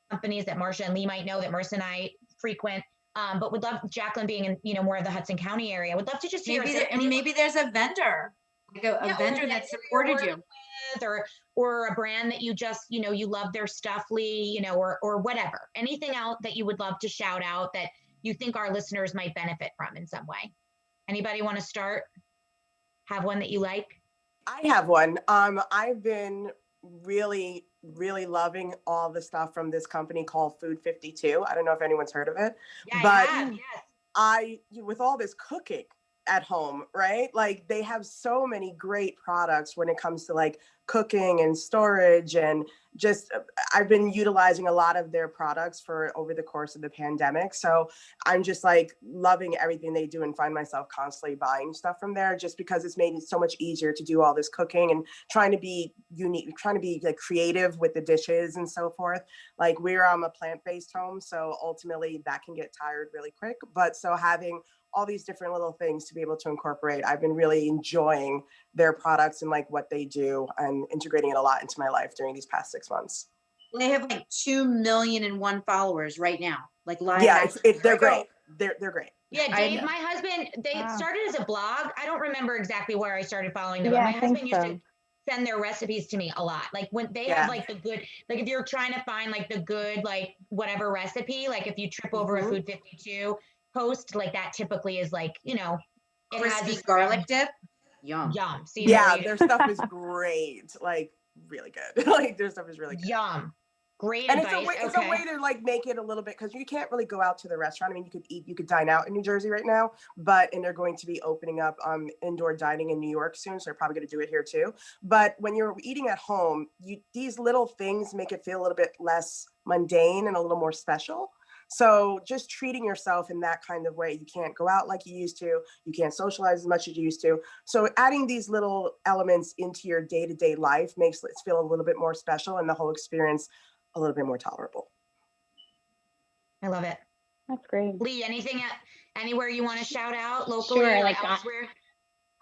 [SPEAKER 1] companies that Marsha and Lee might know that Marcia and I frequent. But would love, Jacqueline being in, you know, more of the Hudson County area, would love to just hear.
[SPEAKER 2] Maybe there's a vendor, like a vendor that supported you.
[SPEAKER 1] Or a brand that you just, you know, you love their stuff, Lee, you know, or whatever. Anything out that you would love to shout out that you think our listeners might benefit from in some way. Anybody want to start? Have one that you like?
[SPEAKER 5] I have one. I've been really loving all the stuff from this company called Food 52. I don't know if anyone's heard of it,
[SPEAKER 1] yeah,
[SPEAKER 5] but
[SPEAKER 1] I have, yes.
[SPEAKER 5] With all this cooking at home, right? Like they have so many great products when it comes to like cooking and storage, and just I've been utilizing a lot of their products for over the course of the pandemic. So I'm just like loving everything they do and find myself constantly buying stuff from there just because it's made it so much easier to do all this cooking and trying to be unique, trying to be like creative with the dishes and so forth. Like we're a plant-based home, so ultimately that can get tired really quick. But so having all these different little things to be able to incorporate, I've been really enjoying their products and like what they do and integrating it a lot into my life during these past 6 months.
[SPEAKER 2] They have like 2,000,001 followers right now, like live.
[SPEAKER 5] Yeah, they're great. They're great.
[SPEAKER 1] Yeah, Dave, my husband, they started as a blog. I don't remember exactly where I started following them, but my husband used to send their recipes to me a lot. Like when they have like the good, like if you're trying to find like the good, like whatever recipe, like if you trip over a Food 52 post, like that typically is like, you know, it
[SPEAKER 2] crispy
[SPEAKER 1] has
[SPEAKER 2] garlic dip. Yum.
[SPEAKER 1] See,
[SPEAKER 5] yeah, their stuff is great. Like really good. Like their stuff is really good.
[SPEAKER 1] Yum. Great
[SPEAKER 5] and
[SPEAKER 1] advice.
[SPEAKER 5] It's a way to like make it a little bit, because you can't really go out to the restaurant. I mean, you could dine out in New Jersey right now, and they're going to be opening up indoor dining in New York soon, so they're probably going to do it here too. But when you're eating at home, these little things make it feel a little bit less mundane and a little more special. So just treating yourself in that kind of way. You can't go out like you used to. You can't socialize as much as you used to. So adding these little elements into your day-to-day life makes it feel a little bit more special and the whole experience a little bit more tolerable.
[SPEAKER 1] I love it.
[SPEAKER 3] That's great.
[SPEAKER 1] Lee, anywhere you want to shout out locally
[SPEAKER 4] Sure,
[SPEAKER 1] or
[SPEAKER 4] like
[SPEAKER 1] elsewhere?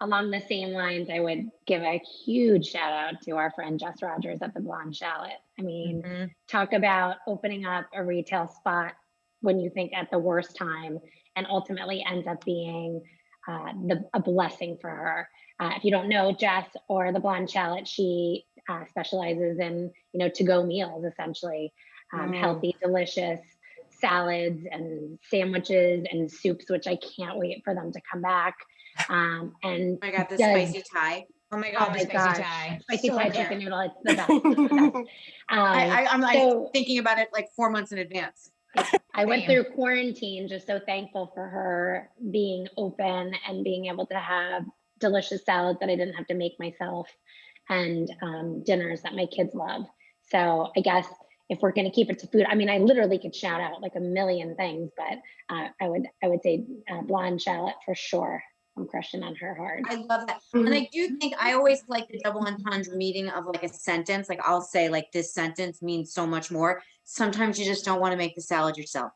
[SPEAKER 4] along the same lines, I would give a huge shout out to our friend Jess Rogers at the Blonde Shallot. I mean, talk about opening up a retail spot when you think at the worst time, and ultimately ends up being a blessing for her. If you don't know Jess or the Blonde Shallot, she specializes in, to-go meals, essentially, healthy, delicious salads and sandwiches and soups, which I can't wait for them to come back. And
[SPEAKER 2] oh my God, the spicy Thai.
[SPEAKER 1] Oh my God, the spicy Thai.
[SPEAKER 4] Spicy
[SPEAKER 1] So
[SPEAKER 4] Thai
[SPEAKER 1] good.
[SPEAKER 4] chicken noodle, it's the best. It's the best.
[SPEAKER 2] I'm like
[SPEAKER 4] So-
[SPEAKER 2] thinking about it like 4 months in advance.
[SPEAKER 4] I went through quarantine, just so thankful for her being open and being able to have delicious salads that I didn't have to make myself, and dinners that my kids love. So I guess if we're going to keep it to food, I mean, I literally could shout out like a million things, but I would say Blonde Shallot for sure. I'm crushing on her hard.
[SPEAKER 2] I love that. And I do think I always like the double entendre meaning of like a sentence. Like I'll say like this sentence means so much more. Sometimes you just don't want to make the salad yourself.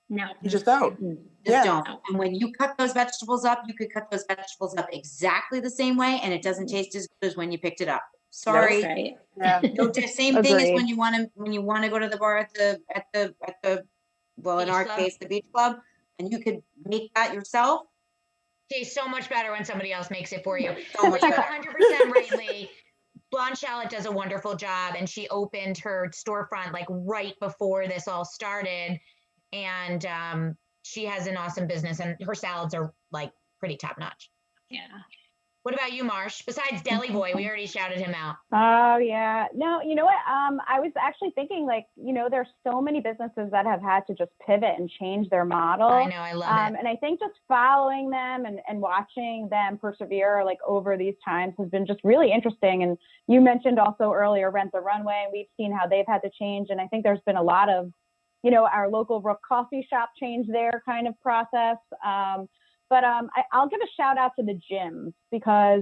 [SPEAKER 4] No,
[SPEAKER 5] You just don't.
[SPEAKER 2] Just don't. And when you cut those vegetables up, you could cut those vegetables up exactly the same way, and it doesn't taste as good as when you picked it up. Sorry.
[SPEAKER 4] That's right.
[SPEAKER 5] Yeah.
[SPEAKER 2] No, the same thing as
[SPEAKER 3] Agreed.
[SPEAKER 2] when you want to go to the bar at the well, in
[SPEAKER 1] Beach
[SPEAKER 2] our
[SPEAKER 1] club.
[SPEAKER 2] case, the beach club, and you could make that yourself.
[SPEAKER 1] Tastes so much better when somebody else makes it for you.
[SPEAKER 2] So much
[SPEAKER 1] You're
[SPEAKER 2] better.
[SPEAKER 1] 100% right, Lee. Blonde Shallot does a wonderful job, and she opened her storefront like right before this all started, and she has an awesome business, and her salads are like pretty top notch.
[SPEAKER 4] Yeah.
[SPEAKER 1] What about you, Marsh? Besides Deli Boy, we already shouted him out.
[SPEAKER 3] Oh yeah. No, you know what? I was actually thinking like, there's so many businesses that have had to just pivot and change their model.
[SPEAKER 1] I know, I love it.
[SPEAKER 3] And I think just following them and watching them persevere like over these times has been just really interesting. And you mentioned also earlier Rent the Runway, and we've seen how they've had to change. And I think there's been a lot of, our local Rook coffee shop change their kind of process. But I'll give a shout out to the gyms because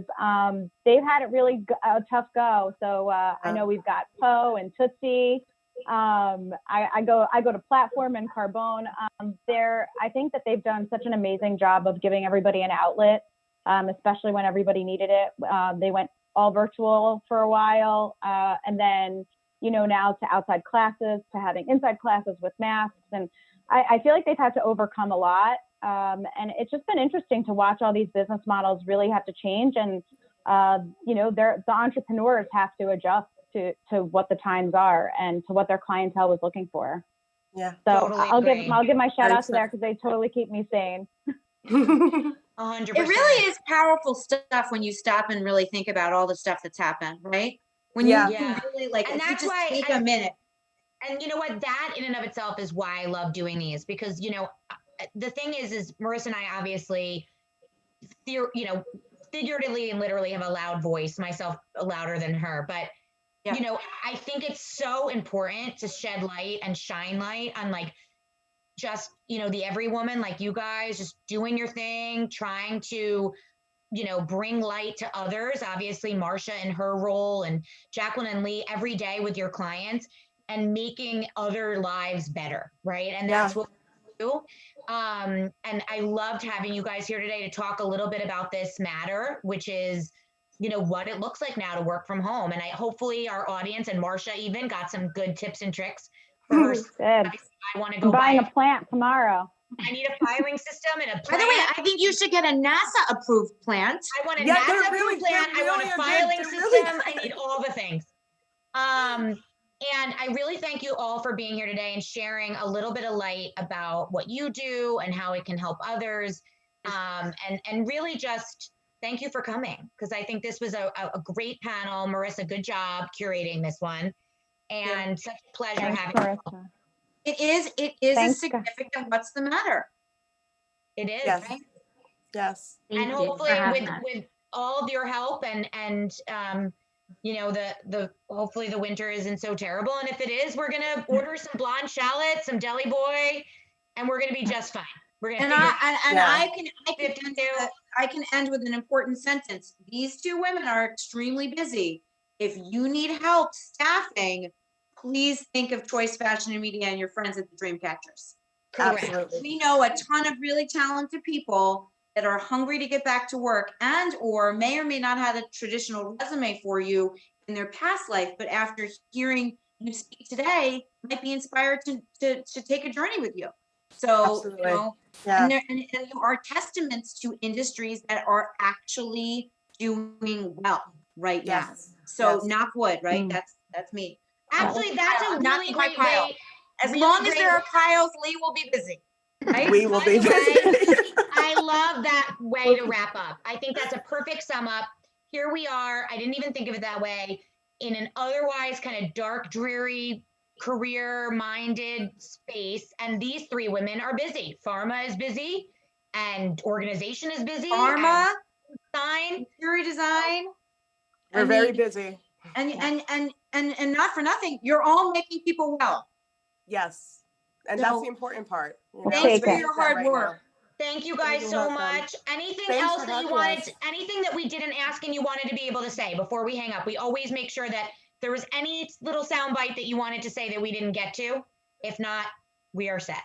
[SPEAKER 3] they've had it really a tough go. So I know we've got Poe and Tootsie. I go to Platform and Carbone. I think that they've done such an amazing job of giving everybody an outlet, especially when everybody needed it. They went all virtual for a while, and then now to outside classes, to having inside classes with masks, and I feel like they've had to overcome a lot. And it's just been interesting to watch all these business models really have to change. And, the entrepreneurs have to adjust to what the times are and to what their clientele was looking for.
[SPEAKER 5] Yeah.
[SPEAKER 3] So
[SPEAKER 1] Totally
[SPEAKER 3] I'll
[SPEAKER 1] agree.
[SPEAKER 3] give my shout out to there because they totally keep me sane.
[SPEAKER 1] 100%.
[SPEAKER 2] It really is powerful stuff when you stop and really think about all the stuff that's happened, right? When
[SPEAKER 5] Yeah.
[SPEAKER 2] you can really like,
[SPEAKER 1] And
[SPEAKER 2] if you
[SPEAKER 1] that's
[SPEAKER 2] just
[SPEAKER 1] why
[SPEAKER 2] take a minute.
[SPEAKER 1] And you know what? That in and of itself is why I love doing these, because, the thing is Marissa and I obviously, figuratively and literally have a loud voice, myself louder than her. But,
[SPEAKER 2] Yeah.
[SPEAKER 1] I think it's so important to shed light and shine light on like just, the every woman like you guys just doing your thing, trying to, bring light to others. Obviously, Marcia in her role and Jacqueline and Lee every day with your clients and making other lives better. Right. And that's what we do. And I loved having you guys here today to talk a little bit about this matter, which is, what it looks like now to work from home. And hopefully our audience and Marcia even got some good tips and tricks for her.
[SPEAKER 3] Good.
[SPEAKER 1] I want to
[SPEAKER 3] I'm
[SPEAKER 1] go
[SPEAKER 3] buying
[SPEAKER 1] buy
[SPEAKER 3] a plant tomorrow.
[SPEAKER 1] I need a filing system and a plant.
[SPEAKER 2] By the way, I think you should get a NASA approved plant.
[SPEAKER 1] I want a
[SPEAKER 5] Yeah,
[SPEAKER 1] NASA
[SPEAKER 5] they're
[SPEAKER 1] approved
[SPEAKER 5] really-
[SPEAKER 1] plant.
[SPEAKER 5] they
[SPEAKER 1] I want
[SPEAKER 5] really
[SPEAKER 1] a
[SPEAKER 5] are good.
[SPEAKER 1] filing
[SPEAKER 5] They're
[SPEAKER 1] system.
[SPEAKER 5] really
[SPEAKER 1] I need all the things. And I really thank you all for being here today and sharing a little bit of light about what you do and how it can help others. And really just thank you for coming, because I think this was a great panel. Marissa, good job curating this one. And such a pleasure
[SPEAKER 3] Thanks,
[SPEAKER 1] having you.
[SPEAKER 3] Marissa.
[SPEAKER 2] It is
[SPEAKER 3] Thanks,
[SPEAKER 2] a significant what's the matter.
[SPEAKER 1] It is.
[SPEAKER 5] Yes.
[SPEAKER 1] Right?
[SPEAKER 5] Yes.
[SPEAKER 1] And
[SPEAKER 4] Thank you
[SPEAKER 1] hopefully
[SPEAKER 4] for having us.
[SPEAKER 1] with all of your help and the hopefully the winter isn't so terrible. And if it is, we're gonna order some Blonde Shallot, some Deli Boy, and we're gonna be just fine. We're gonna
[SPEAKER 2] And I can end with an important sentence. These two women are extremely busy. If you need help staffing, please think of Choice Fashion and Media and your friends at the Dreamcatchers.
[SPEAKER 1] Correct.
[SPEAKER 5] Absolutely.
[SPEAKER 2] We know a ton of really talented people that are hungry to get back to work and or may not have a traditional resume for you in their past life, but after hearing you speak today, might be inspired to take a journey with you. So,
[SPEAKER 5] Absolutely.
[SPEAKER 2] you know,
[SPEAKER 5] Yeah.
[SPEAKER 2] and you are testaments to industries that are actually doing well right now.
[SPEAKER 5] Yes.
[SPEAKER 2] So
[SPEAKER 5] Yes.
[SPEAKER 2] knock wood, right?
[SPEAKER 3] Mm.
[SPEAKER 2] That's me.
[SPEAKER 1] Actually, that's a
[SPEAKER 2] Not
[SPEAKER 1] really
[SPEAKER 2] my
[SPEAKER 1] great
[SPEAKER 2] pile.
[SPEAKER 1] way.
[SPEAKER 2] As
[SPEAKER 1] really
[SPEAKER 2] long as
[SPEAKER 1] great
[SPEAKER 2] there are
[SPEAKER 1] way-
[SPEAKER 2] piles, Lee will be busy. Right?
[SPEAKER 5] We will
[SPEAKER 1] By
[SPEAKER 5] be
[SPEAKER 1] the way,
[SPEAKER 5] busy.
[SPEAKER 1] I love that way to wrap up. I think that's a perfect sum up. Here we are. I didn't even think of it that way. In an otherwise kind of dark, dreary, career-minded space, and these three women are busy. Pharma is busy, and organization is busy.
[SPEAKER 2] Pharma,
[SPEAKER 1] and design,
[SPEAKER 2] interior design.
[SPEAKER 5] We're very busy.
[SPEAKER 2] And not for nothing, you're all making people well.
[SPEAKER 5] Yes. And
[SPEAKER 2] So-
[SPEAKER 5] that's the important part. You know,
[SPEAKER 3] Thanks
[SPEAKER 2] for your hard
[SPEAKER 5] right
[SPEAKER 2] work.
[SPEAKER 1] Thank you guys
[SPEAKER 5] You're
[SPEAKER 1] so
[SPEAKER 5] welcome.
[SPEAKER 1] much. Anything
[SPEAKER 5] Thanks
[SPEAKER 1] else
[SPEAKER 5] for
[SPEAKER 1] that you
[SPEAKER 5] having
[SPEAKER 1] wanted,
[SPEAKER 5] us.
[SPEAKER 1] anything that we didn't ask and you wanted to be able to say before we hang up? We always make sure that there was any little soundbite that you wanted to say that we didn't get to. If not, we are set.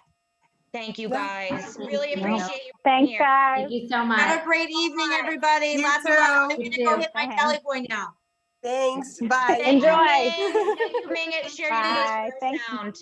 [SPEAKER 1] Thank you
[SPEAKER 5] Yeah.
[SPEAKER 1] guys. Really
[SPEAKER 5] Yeah.
[SPEAKER 1] appreciate you being
[SPEAKER 3] Thanks,
[SPEAKER 1] here.
[SPEAKER 3] guys.
[SPEAKER 4] Thank you so much.
[SPEAKER 2] Have a great evening, everybody.
[SPEAKER 5] You
[SPEAKER 2] Lots
[SPEAKER 5] too.
[SPEAKER 2] of love. I'm
[SPEAKER 4] You
[SPEAKER 2] gonna go
[SPEAKER 4] too.
[SPEAKER 2] hit my
[SPEAKER 3] Bye.
[SPEAKER 2] Kelly boy now.
[SPEAKER 5] Thanks. Bye.
[SPEAKER 1] Thank you,
[SPEAKER 3] Enjoy.
[SPEAKER 1] Ming. Thank you, Ming. Share your
[SPEAKER 3] Bye.
[SPEAKER 1] nose
[SPEAKER 3] Thank you.
[SPEAKER 1] sound.